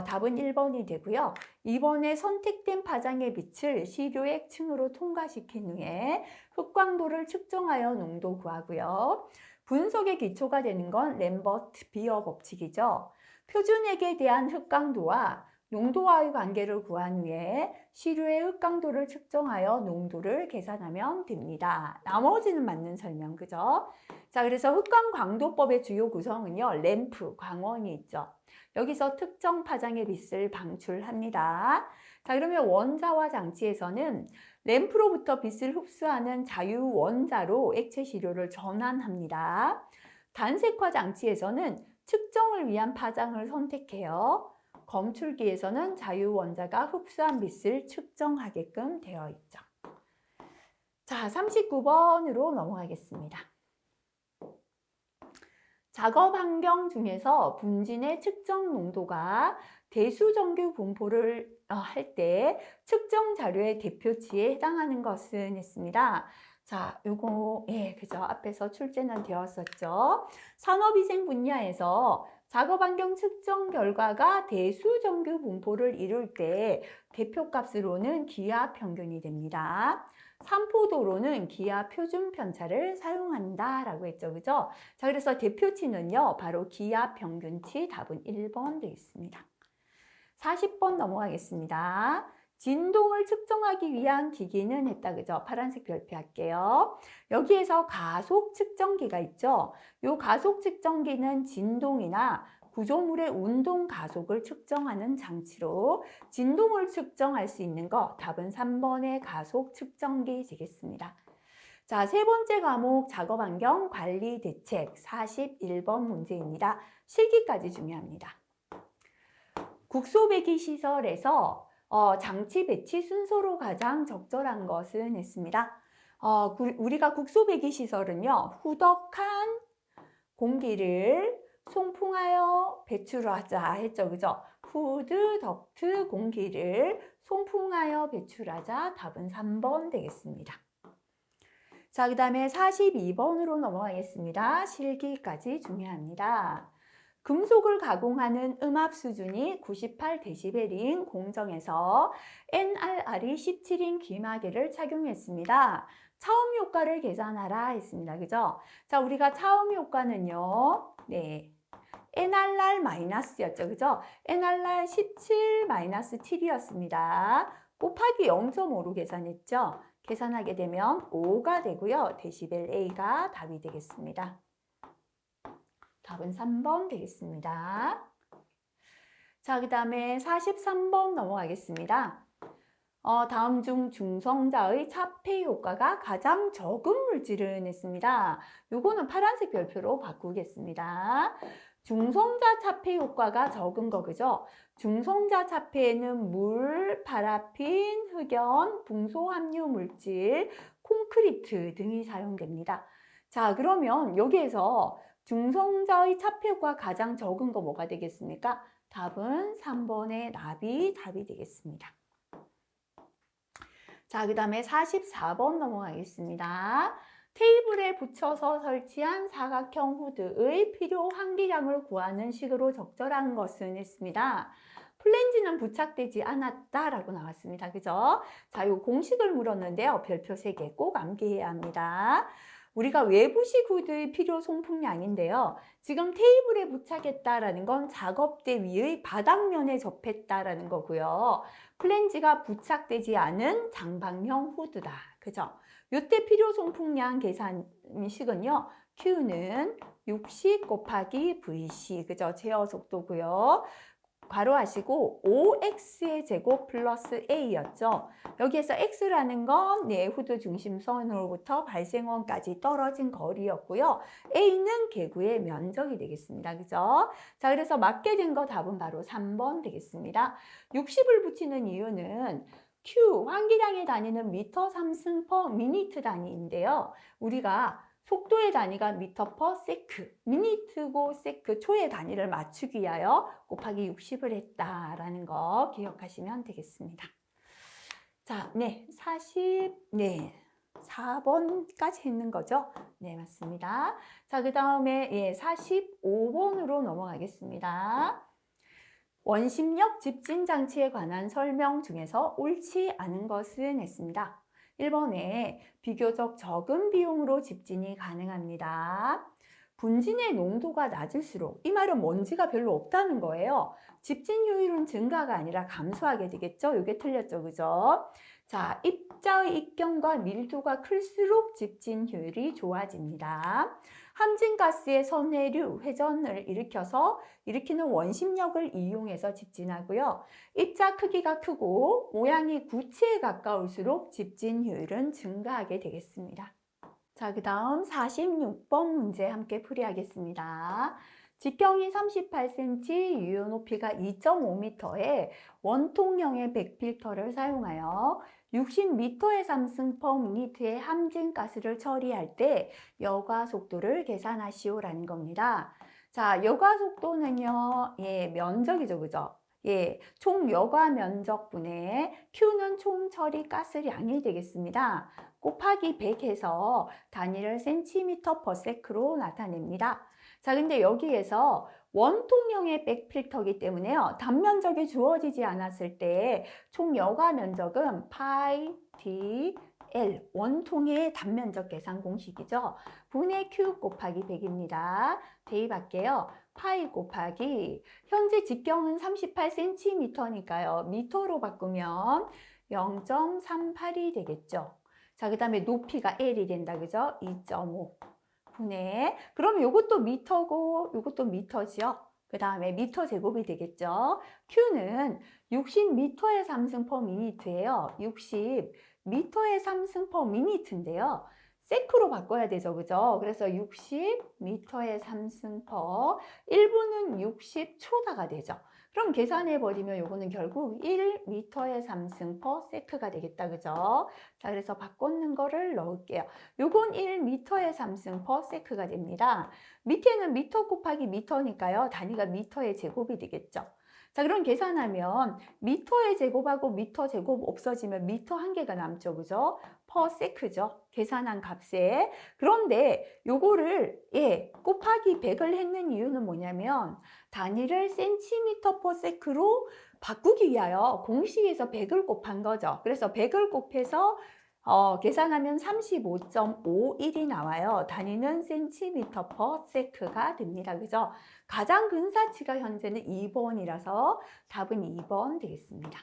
답은 1번이 되고요. 2번에 선택된 파장의 빛을 시료액 층으로 통과시킨 후에 흑광도를 측정하여 농도 구하고요. 분석의 기초가 되는 건 램버트 비어 법칙이죠. 표준액에 대한 흑광도와 농도와의 관계를 구한 후에 시료의 흑광도를 측정하여 농도를 계산하면 됩니다. 나머지는 맞는 설명, 그죠? 자, 그래서 흑광광도법의 주요 구성은요, 램프, 광원이 있죠. 여기서 특정 파장의 빛을 방출합니다. 자, 그러면 원자와 장치에서는 램프로부터 빛을 흡수하는 자유원자로 액체 시료를 전환합니다. 단색화 장치에서는 측정을 위한 파장을 선택해요. 검출기에서는 자유원자가 흡수한 빛을 측정하게끔 되어 있죠. 자, 39번으로 넘어가겠습니다. 작업 환경 중에서 분진의 측정 농도가 대수정규 분포를 할 때 측정 자료의 대표치에 해당하는 것은 했습니다. 자, 요거, 예, 그죠. 앞에서 출제는 되었었죠. 산업위생 분야에서 작업 환경 측정 결과가 대수정규 분포를 이룰 때 대표값으로는 기하 평균이 됩니다. 산포도로는 기하 표준 편차를 사용한다라고 했죠. 그죠? 자, 그래서 대표치는요, 바로 기하 평균치, 답은 1번 되겠습니다. 40번 넘어가겠습니다. 진동을 측정하기 위한 기기는 했다, 그죠? 파란색 별표할게요. 여기에서 가속 측정기가 있죠? 이 가속 측정기는 진동이나 구조물의 운동 가속을 측정하는 장치로 진동을 측정할 수 있는 거, 답은 3번의 가속 측정기 되겠습니다. 자, 세 번째 과목 작업 환경 관리 대책 41번 문제입니다. 실기까지 중요합니다. 국소배기 시설에서 장치 배치 순서로 가장 적절한 것은 했습니다. 우리가 국소배기 시설은요, 후덕한 공기를 송풍하여 배출하자 했죠, 그죠? 후드 덕트 공기를 송풍하여 배출하자, 답은 3번 되겠습니다. 자, 그 다음에 42번으로 넘어가겠습니다. 실기까지 중요합니다. 금속을 가공하는 음압 수준이 98dB인 공정에서 NRR이 17인 귀마개를 착용했습니다. 차음 효과를 계산하라 했습니다. 그죠? 자, 우리가 차음 효과는요, 네. NRR 마이너스였죠. 그죠? NRR 17 마이너스 7이었습니다. 곱하기 0.5로 계산했죠. 계산하게 되면 5가 되고요. 데시벨 A가 답이 되겠습니다. 답은 3번 되겠습니다. 자, 그 다음에 43번 넘어가겠습니다. 다음 중 중성자의 차폐 효과가 가장 적은 물질은 했습니다. 요거는 파란색 별표로 바꾸겠습니다. 중성자 차폐 효과가 적은 거, 그죠? 중성자 차폐에는 물, 파라핀, 흑연, 붕소 함유 물질, 콘크리트 등이 사용됩니다. 자, 그러면 여기에서 중성자의 차폐 효과가 가장 적은 거 뭐가 되겠습니까? 답은 3번의 납이 답이 되겠습니다. 자, 그 다음에 44번 넘어가겠습니다. 테이블에 붙여서 설치한 사각형 후드의 필요 환기량을 구하는 식으로 적절한 것은 했습니다. 플랜지는 부착되지 않았다라고 나왔습니다. 그죠? 자, 요 공식을 물었는데요. 별표 3개 꼭 암기해야 합니다. 우리가 외부식 후드의 필요 송풍량인데요. 지금 테이블에 부착했다라는 건 작업대 위의 바닥면에 접했다라는 거고요. 플랜지가 부착되지 않은 장방형 후드다. 그죠? 요때 필요 송풍량 계산식은요. Q는 60 곱하기 VC. 그죠? 제어 속도고요. 괄호하시고 5x의 제곱 플러스 a였죠. 여기에서 x라는 건 후드 중심선으로부터 발생원까지 떨어진 거리였고요. a는 개구의 면적이 되겠습니다. 그죠? 자, 그래서 맞게 된 거 답은 바로 3번 되겠습니다. 60을 붙이는 이유는 Q, 환기량의 단위는 미터 3승 퍼 미니트 단위인데요. 우리가 속도의 단위가 미터 퍼 세크, 미니트고 세크, 초의 단위를 맞추기 위하여 곱하기 60을 했다라는 거 기억하시면 되겠습니다. 자, 4번까지 했는 거죠? 네, 맞습니다. 자, 그 다음에 45번으로 넘어가겠습니다. 원심력 집진 장치에 관한 설명 중에서 옳지 않은 것은 했습니다. 1번에 비교적 적은 비용으로 집진이 가능합니다. 분진의 농도가 낮을수록, 이 말은 먼지가 별로 없다는 거예요. 집진 효율은 증가가 아니라 감소하게 되겠죠? 이게 틀렸죠, 그죠? 자, 입자의 입경과 밀도가 클수록 집진 효율이 좋아집니다. 함진가스의 선회류 회전을 일으키는 원심력을 이용해서 집진하고요. 입자 크기가 크고 모양이 구체에 가까울수록 집진 효율은 증가하게 되겠습니다. 자, 그 다음 46번 문제 함께 풀이하겠습니다. 직경이 38cm, 유효 높이가 2.5m의 원통형의 백필터를 사용하여 60m의 삼승 퍼 미니트의 함진가스를 처리할 때 여과 속도를 계산하시오라는 겁니다. 자, 여과 속도는요, 면적이죠, 그죠? 총 여과 면적분의 Q는 총 처리 가스량이 되겠습니다. 곱하기 100 해서 단위를 cm per sec로 나타냅니다. 자, 근데 여기에서 원통형의 백필터이기 때문에요. 단면적이 주어지지 않았을 때 총 여과 면적은 파이 d L, 원통의 단면적 계산 공식이죠. 분의 Q 곱하기 100입니다. 대입할게요. 파이 곱하기 현재 직경은 38cm니까요. 미터로 바꾸면 0.38이 되겠죠. 자, 그 다음에 높이가 L이 된다, 그죠? 2.5 분의, 그럼 요것도 미터고 요것도 미터지요. 그 다음에 미터 제곱이 되겠죠. Q는 60m의 삼승 퍼 미니트예요. 60m의 삼승 퍼 미니트인데요. 세크로 바꿔야 되죠, 그죠? 그래서 60m의 삼승 퍼 1분은 60초다가 되죠. 그럼 계산해버리면 요거는 결국 1m의 삼승 퍼 세크가 되겠다, 그죠? 자, 그래서 바꾸는 거를 넣을게요. 요건 1m의 삼승 퍼 세크가 됩니다. 밑에는 미터 곱하기 미터니까요. 단위가 미터의 제곱이 되겠죠. 자, 그럼 계산하면 미터의 제곱하고 미터 제곱 없어지면 미터 한 개가 남죠, 그죠? 퍼 세크죠. 계산한 값에. 그런데 요거를 곱하기 100을 했는 이유는 뭐냐면 단위를 cm per sec로 바꾸기 위하여 공식에서 100을 곱한 거죠. 그래서 100을 곱해서 계산하면 35.51이 나와요. 단위는 cm per sec가 됩니다. 그죠? 가장 근사치가 현재는 2번이라서 답은 2번 되겠습니다.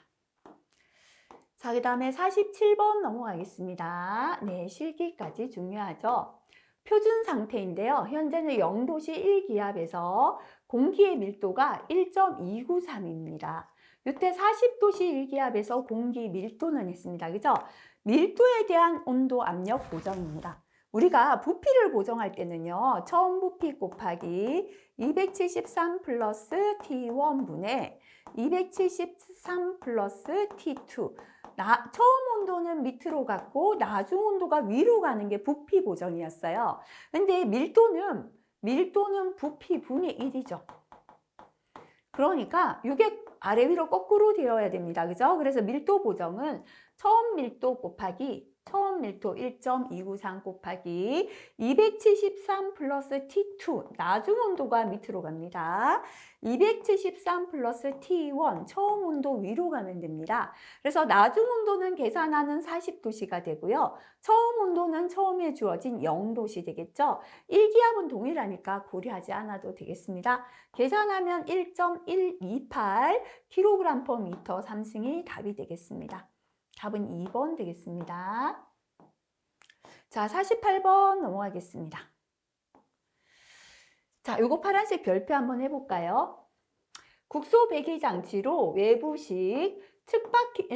자, 그 다음에 47번 넘어가겠습니다. 네, 실기까지 중요하죠. 표준 상태인데요. 현재는 0도씨 1기압에서 공기의 밀도가 1.293입니다. 이때 40도씨 1기압에서 공기 밀도는 있습니다. 그죠? 밀도에 대한 온도 압력 보정입니다. 우리가 부피를 보정할 때는요. 처음 부피 곱하기 273 플러스 T1분의 273 플러스 T2. 처음 온도는 밑으로 갔고 나중 온도가 위로 가는 게 부피 보정이었어요. 근데 밀도는 부피 분의 1이죠. 그러니까 이게 아래 위로 거꾸로 되어야 됩니다. 그죠? 그래서 밀도 보정은 처음 밀도 곱하기 처음 밀도 1.293 곱하기 273 플러스 T2 나중 온도가 밑으로 갑니다. 273 플러스 T1 처음 온도 위로 가면 됩니다. 그래서 나중 온도는 계산하는 40도씨가 되고요. 처음 온도는 처음에 주어진 0도씨 되겠죠. 일기압은 동일하니까 고려하지 않아도 되겠습니다. 계산하면 1.128 kg/m 3승이 답이 되겠습니다. 답은 2번 되겠습니다. 자, 48번 넘어가겠습니다. 자, 요거 파란색 별표 한번 해볼까요? 국소 배기 장치로 외부식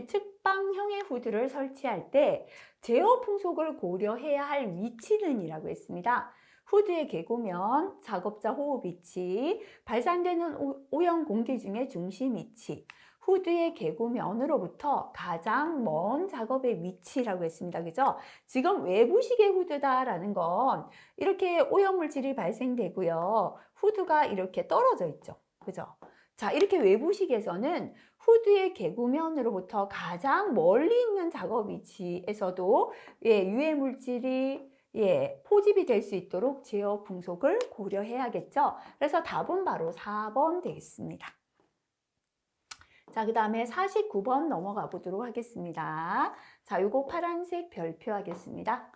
측방형의 후드를 설치할 때 제어 풍속을 고려해야 할 위치는 이라고 했습니다. 후드의 개구면, 작업자 호흡 위치, 발산되는 오염 공기 중의 중심 위치, 후드의 개구면으로부터 가장 먼 작업의 위치라고 했습니다. 그죠? 지금 외부식의 후드다라는 건 이렇게 오염물질이 발생되고요. 후드가 이렇게 떨어져 있죠. 그죠? 자, 이렇게 외부식에서는 후드의 개구면으로부터 가장 멀리 있는 작업 위치에서도 유해 물질이 포집이 될 수 있도록 제어 풍속을 고려해야겠죠. 그래서 답은 바로 4번 되겠습니다. 자, 그 다음에 49번 넘어가 보도록 하겠습니다. 자, 요거 파란색 별표 하겠습니다.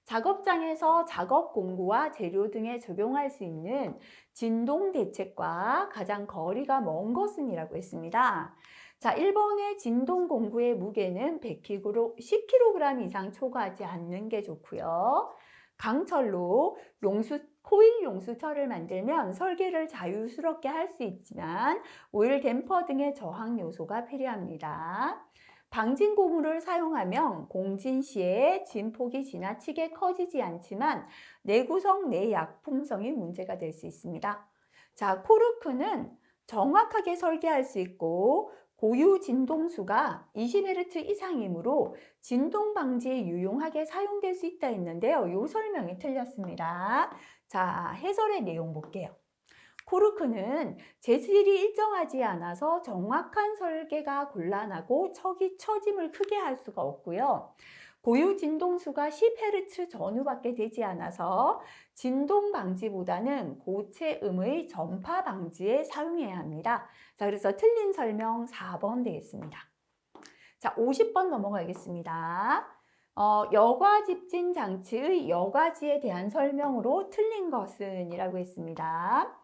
작업장에서 작업 공구와 재료 등에 적용할 수 있는 진동 대책과 가장 거리가 먼 것은 이라고 했습니다. 자, 1번의 진동 공구의 무게는 10kg 이상 초과하지 않는 게 좋고요. 강철로 코일 용수철을 만들면 설계를 자유스럽게 할 수 있지만 오일 댐퍼 등의 저항 요소가 필요합니다. 방진 고무를 사용하면 공진 시에 진폭이 지나치게 커지지 않지만 내구성, 내약품성이 문제가 될 수 있습니다. 자, 코르크는 정확하게 설계할 수 있고 고유 진동수가 20Hz 이상이므로 진동 방지에 유용하게 사용될 수 있다 했는데요. 이 설명이 틀렸습니다. 자, 해설의 내용 볼게요. 코르크는 재질이 일정하지 않아서 정확한 설계가 곤란하고 처짐을 크게 할 수가 없고요. 고유 진동수가 10Hz 전후밖에 되지 않아서 진동 방지보다는 고체음의 전파 방지에 사용해야 합니다. 자, 그래서 틀린 설명 4번 되겠습니다. 자, 50번 넘어가겠습니다. 여과 집진 장치의 여과지에 대한 설명으로 틀린 것은 이라고 했습니다.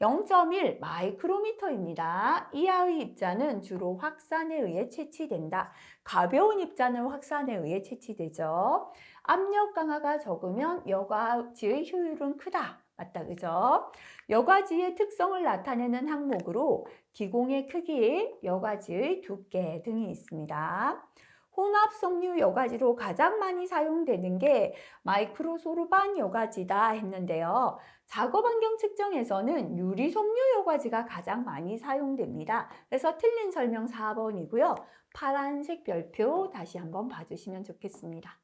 0.1 마이크로미터입니다. 이하의 입자는 주로 확산에 의해 채취된다. 가벼운 입자는 확산에 의해 채취되죠. 압력 강하가 적으면 여과지의 효율은 크다. 맞다, 그죠? 여과지의 특성을 나타내는 항목으로 기공의 크기, 여과지의 두께 등이 있습니다. 혼합 석류 여과지로 가장 많이 사용되는 게 마이크로소르반 여과지다 했는데요. 작업 환경 측정에서는 유리 석류 여과지가 가장 많이 사용됩니다. 그래서 틀린 설명 4번이고요. 파란색 별표 다시 한번 봐주시면 좋겠습니다.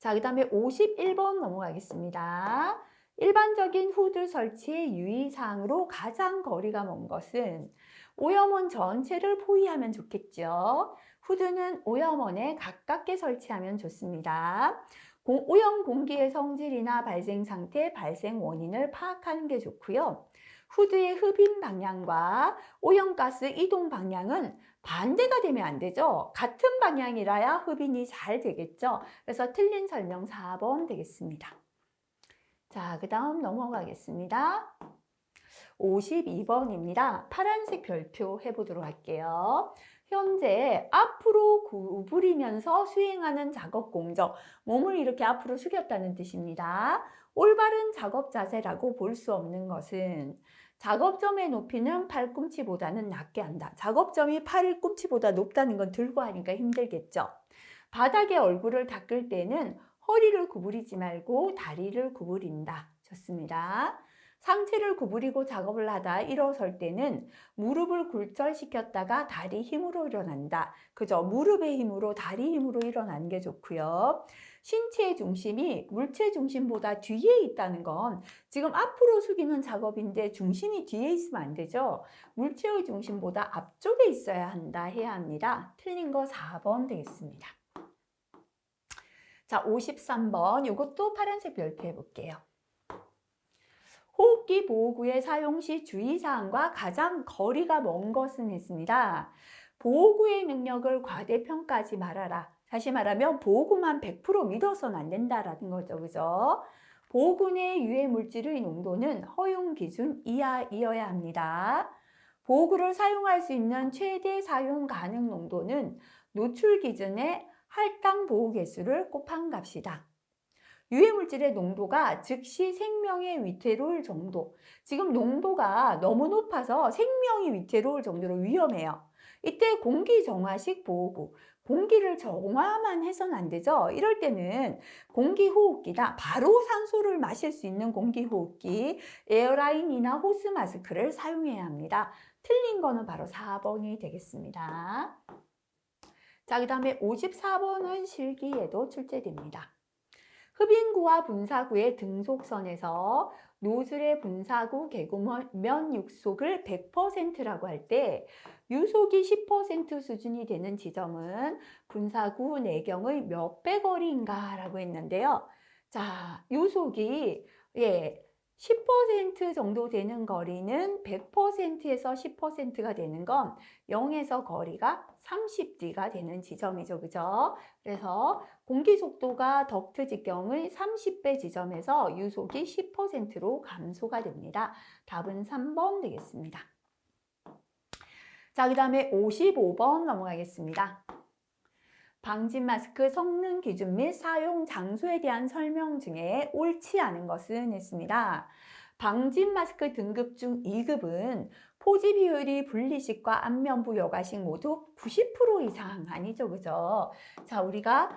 자, 그 다음에 51번 넘어가겠습니다. 일반적인 후드 설치의 유의사항으로 가장 거리가 먼 것은 오염원 전체를 포위하면 좋겠죠. 후드는 오염원에 가깝게 설치하면 좋습니다. 오염 공기의 성질이나 발생 상태, 발생 원인을 파악하는 게 좋고요. 후드의 흡입 방향과 오염가스 이동 방향은 반대가 되면 안 되죠. 같은 방향이라야 흡인이 잘 되겠죠. 그래서 틀린 설명 4번 되겠습니다. 자, 그 다음 넘어가겠습니다. 52번입니다. 파란색 별표 해보도록 할게요. 현재 앞으로 구부리면서 수행하는 작업 공정, 몸을 이렇게 앞으로 숙였다는 뜻입니다. 올바른 작업 자세라고 볼 수 없는 것은 작업점의 높이는 팔꿈치보다는 낮게 한다. 작업점이 팔꿈치보다 높다는 건 들고 하니까 힘들겠죠. 바닥에 얼굴을 닦을 때는 허리를 구부리지 말고 다리를 구부린다. 좋습니다. 상체를 구부리고 작업을 하다 일어설 때는 무릎을 굴절시켰다가 다리 힘으로 일어난다. 그죠? 무릎의 힘으로 다리 힘으로 일어나는 게 좋고요. 신체의 중심이 물체 중심보다 뒤에 있다는 건 지금 앞으로 숙이는 작업인데 중심이 뒤에 있으면 안 되죠. 물체의 중심보다 앞쪽에 있어야 한다 해야 합니다. 틀린 거 4번 되겠습니다. 자, 53번 이것도 파란색 별표해 볼게요. 호흡기 보호구의 사용 시 주의사항과 가장 거리가 먼 것은 있습니다. 보호구의 능력을 과대평가하지 말아라. 다시 말하면 보호구만 100% 믿어서는 안 된다라는 거죠. 그죠? 보호구 내 유해 물질의 농도는 허용 기준 이하이어야 합니다. 보호구를 사용할 수 있는 최대 사용 가능 농도는 노출 기준의 할당 보호 개수를 곱한 값이다. 유해물질의 농도가 즉시 생명에 위태로울 정도. 지금 농도가 너무 높아서 생명이 위태로울 정도로 위험해요. 이때 공기 정화식 보호구. 공기를 정화만 해서는 안 되죠. 이럴 때는 공기호흡기다. 바로 산소를 마실 수 있는 공기호흡기, 에어라인이나 호스 마스크를 사용해야 합니다. 틀린 거는 바로 4번이 되겠습니다. 자, 그 다음에 54번은 실기에도 출제됩니다. 흡인구와 분사구의 등속선에서 노즐의 분사구 개구면 육속을 100%라고 할 때 유속이 10% 수준이 되는 지점은 분사구 내경의 몇 배 거리인가 라고 했는데요. 자, 유속이 10% 정도 되는 거리는 100%에서 10%가 되는 건 0에서 거리가 30D가 되는 지점이죠. 그죠? 그래서 공기 속도가 덕트 직경의 30배 지점에서 유속이 10%로 감소가 됩니다. 답은 3번 되겠습니다. 자, 그 다음에 55번 넘어가겠습니다. 방진 마스크 성능 기준 및 사용 장소에 대한 설명 중에 옳지 않은 것은 있습니다. 방진 마스크 등급 중 2급은 포지 비율이 분리식과 안면부 여과식 모두 90% 이상 아니죠, 그죠? 자, 우리가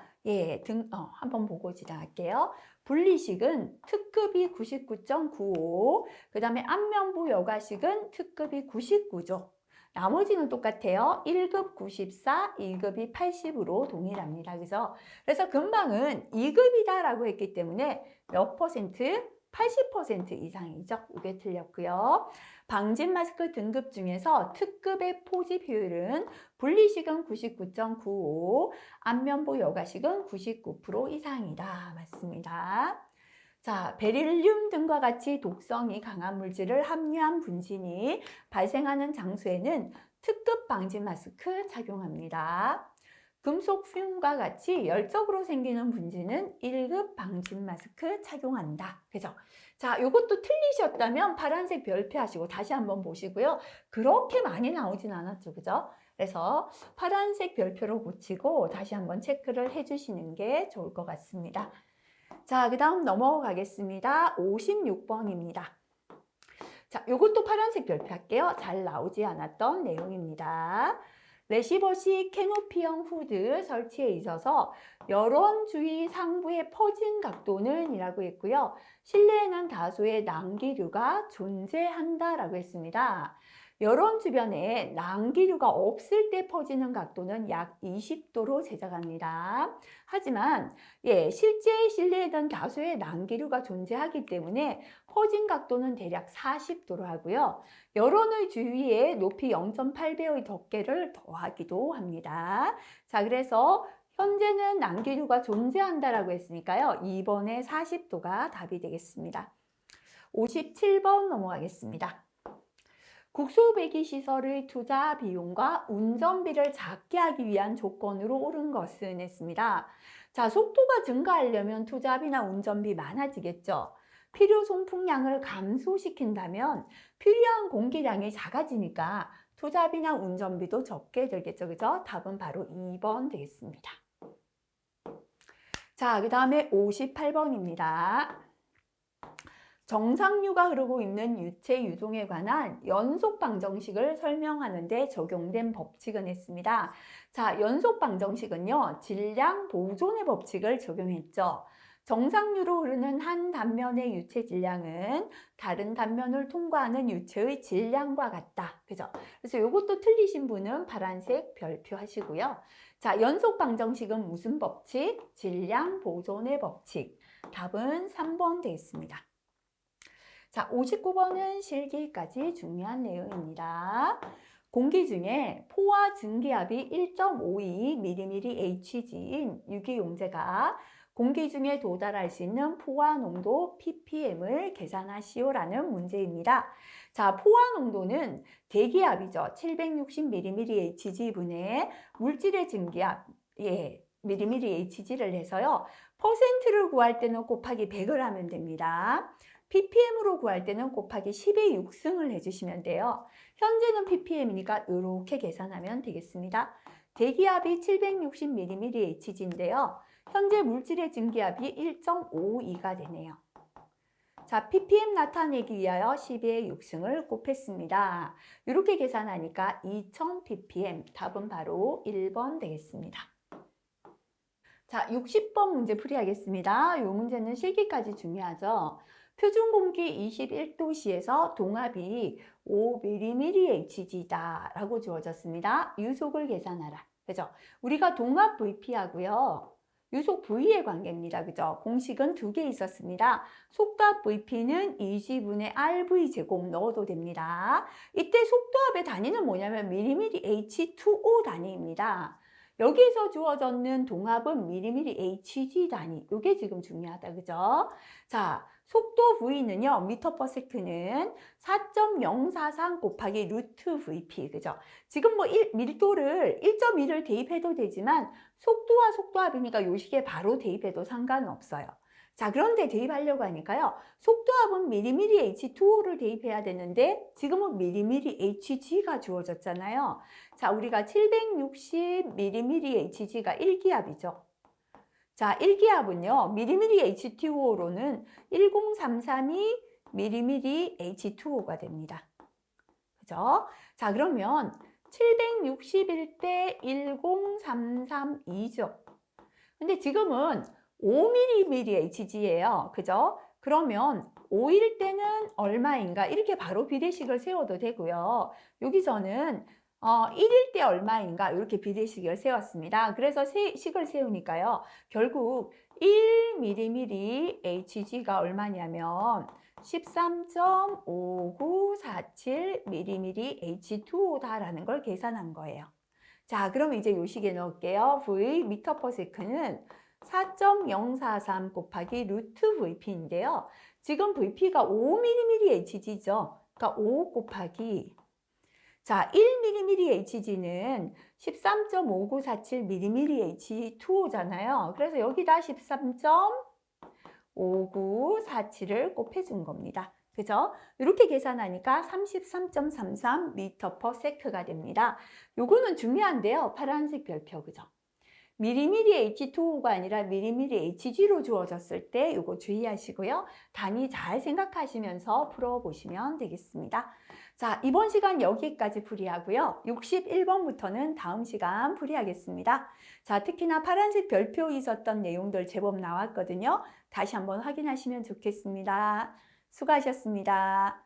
한번 보고 지나갈게요. 분리식은 특급이 99.95, 그 다음에 안면부 여과식은 특급이 99죠. 나머지는 똑같아요. 1급 94, 2급이 80으로 동일합니다. 그래서 금방은 2급이다라고 했기 때문에 몇 퍼센트? 80% 이상이죠. 이게 틀렸고요. 방진 마스크 등급 중에서 특급의 포지 비율은 분리식은 99.95, 안면부 여과식은 99% 이상이다. 맞습니다. 자, 베릴륨 등과 같이 독성이 강한 물질을 함유한 분진이 발생하는 장소에는 특급 방진 마스크 착용합니다. 금속 듐과 같이 열적으로 생기는 분진은 1급 방진 마스크 착용한다. 그죠? 자, 이것도 틀리셨다면 파란색 별표 하시고 다시 한번 보시고요. 그렇게 많이 나오진 않았죠. 그죠? 그래서 파란색 별표로 고치고 다시 한번 체크를 해주시는 게 좋을 것 같습니다. 자, 그 다음 넘어가겠습니다. 56번입니다. 자, 이것도 파란색 별표 할게요. 잘 나오지 않았던 내용입니다. 레시버식 캐노피형 후드 설치에 있어서 열원 주위 상부의 퍼진 각도는 이라고 했고요. 실내에는 다소의 난기류가 존재한다라고 했습니다. 열원 주변에 난기류가 없을 때 퍼지는 각도는 약 20도로 제작합니다. 하지만 실제 실내에는 다소의 난기류가 존재하기 때문에 퍼진 각도는 대략 40도로 하고요. 열원의 주위에 높이 0.8배의 덮개를 더하기도 합니다. 자, 그래서 현재는 난기류가 존재한다라고 했으니까요. 2번에 40도가 답이 되겠습니다. 57번 넘어가겠습니다. 국소배기 시설의 투자 비용과 운전비를 작게 하기 위한 조건으로 옳은 것은 했습니다. 자, 속도가 증가하려면 투자비나 운전비 많아지겠죠. 필요 송풍량을 감소시킨다면 필요한 공기량이 작아지니까 투자비나 운전비도 적게 들겠죠. 그죠? 답은 바로 2번 되겠습니다. 자, 그 다음에 58번입니다. 정상류가 흐르고 있는 유체 유동에 관한 연속 방정식을 설명하는 데 적용된 법칙은 했습니다. 자, 연속 방정식은요, 질량 보존의 법칙을 적용했죠. 정상류로 흐르는 한 단면의 유체 질량은 다른 단면을 통과하는 유체의 질량과 같다. 그죠? 그래서 이것도 틀리신 분은 파란색 별표 하시고요. 자, 연속 방정식은 무슨 법칙? 질량 보존의 법칙. 답은 3번 되겠습니다. 자, 59번은 실기까지 중요한 내용입니다. 공기 중에 포화 증기압이 1.52mmHg인 유기용제가 공기 중에 도달할 수 있는 포화 농도 ppm을 계산하시오라는 문제입니다. 자, 포화 농도는 대기압이죠. 760mmHg분의 물질의 증기압, mmHg를 해서요. 퍼센트를 구할 때는 곱하기 100을 하면 됩니다. ppm으로 구할 때는 곱하기 10의 6승을 해주시면 돼요. 현재는 ppm이니까 이렇게 계산하면 되겠습니다. 대기압이 760mmHg인데요. 현재 물질의 증기압이 1.52가 되네요. 자, ppm 나타내기 위하여 10의 6승을 곱했습니다. 이렇게 계산하니까 2000ppm, 답은 바로 1번 되겠습니다. 자, 60번 문제 풀이하겠습니다. 이 문제는 실기까지 중요하죠. 표준 공기 21도씨에서 동압이 5mmHg다 라고 주어졌습니다. 유속을 계산하라. 그죠? 우리가 동압 VP하고요. 유속 V의 관계입니다. 그죠? 공식은 두 개 있었습니다. 속도압 VP는 2G분의 RV 제곱 넣어도 됩니다. 이때 속도압의 단위는 뭐냐면 mmH2O 단위입니다. 여기서 주어졌는 동압은 mmHg 단위. 이게 지금 중요하다. 그죠? 자, 속도 V는요, 미터/세크는 4.043 곱하기 루트 VP. 그죠? 지금 뭐 밀도를 1.1을 대입해도 되지만 속도와 속도압이니까 요 식에 바로 대입해도 상관은 없어요. 자, 그런데 대입하려고 하니까요. 속도압은 mmH2O를 대입해야 되는데 지금은 mmHg가 주어졌잖아요. 자, 우리가 760mmHg가 1기압이죠. 자, 1기압은요. mmH2O로는 10332 mmH2O가 됩니다. 그죠? 자, 그러면 761대 10332죠. 근데 지금은 5mmHg예요. 그죠? 그러면 5일 때는 얼마인가? 이렇게 바로 비례식을 세워도 되고요. 여기서는 1일 때 얼마인가? 이렇게 비례식을 세웠습니다. 그래서 식을 세우니까요. 결국 1mmHg가 얼마냐면 13.5947mmH2O다라는 걸 계산한 거예요. 자, 그럼 이제 요 식에 넣을게요. V 미터/세크는 4.043 곱하기 루트 VP인데요. 지금 VP가 5mmHg죠. 그러니까 5 곱하기 자, 1mmHg는 13.5947mmH2O잖아요. 그래서 여기다 13.5947을 곱해준 겁니다. 그죠? 이렇게 계산하니까 33.33 m/s가 됩니다. 요거는 중요한데요. 파란색 별표, 그죠? mmH2O가 아니라 mmHg로 주어졌을 때 이거 주의하시고요. 단위 잘 생각하시면서 풀어보시면 되겠습니다. 자, 이번 시간 여기까지 풀이하고요. 61번부터는 다음 시간 풀이하겠습니다. 자, 특히나 파란색 별표 있었던 내용들 제법 나왔거든요. 다시 한번 확인하시면 좋겠습니다. 수고하셨습니다.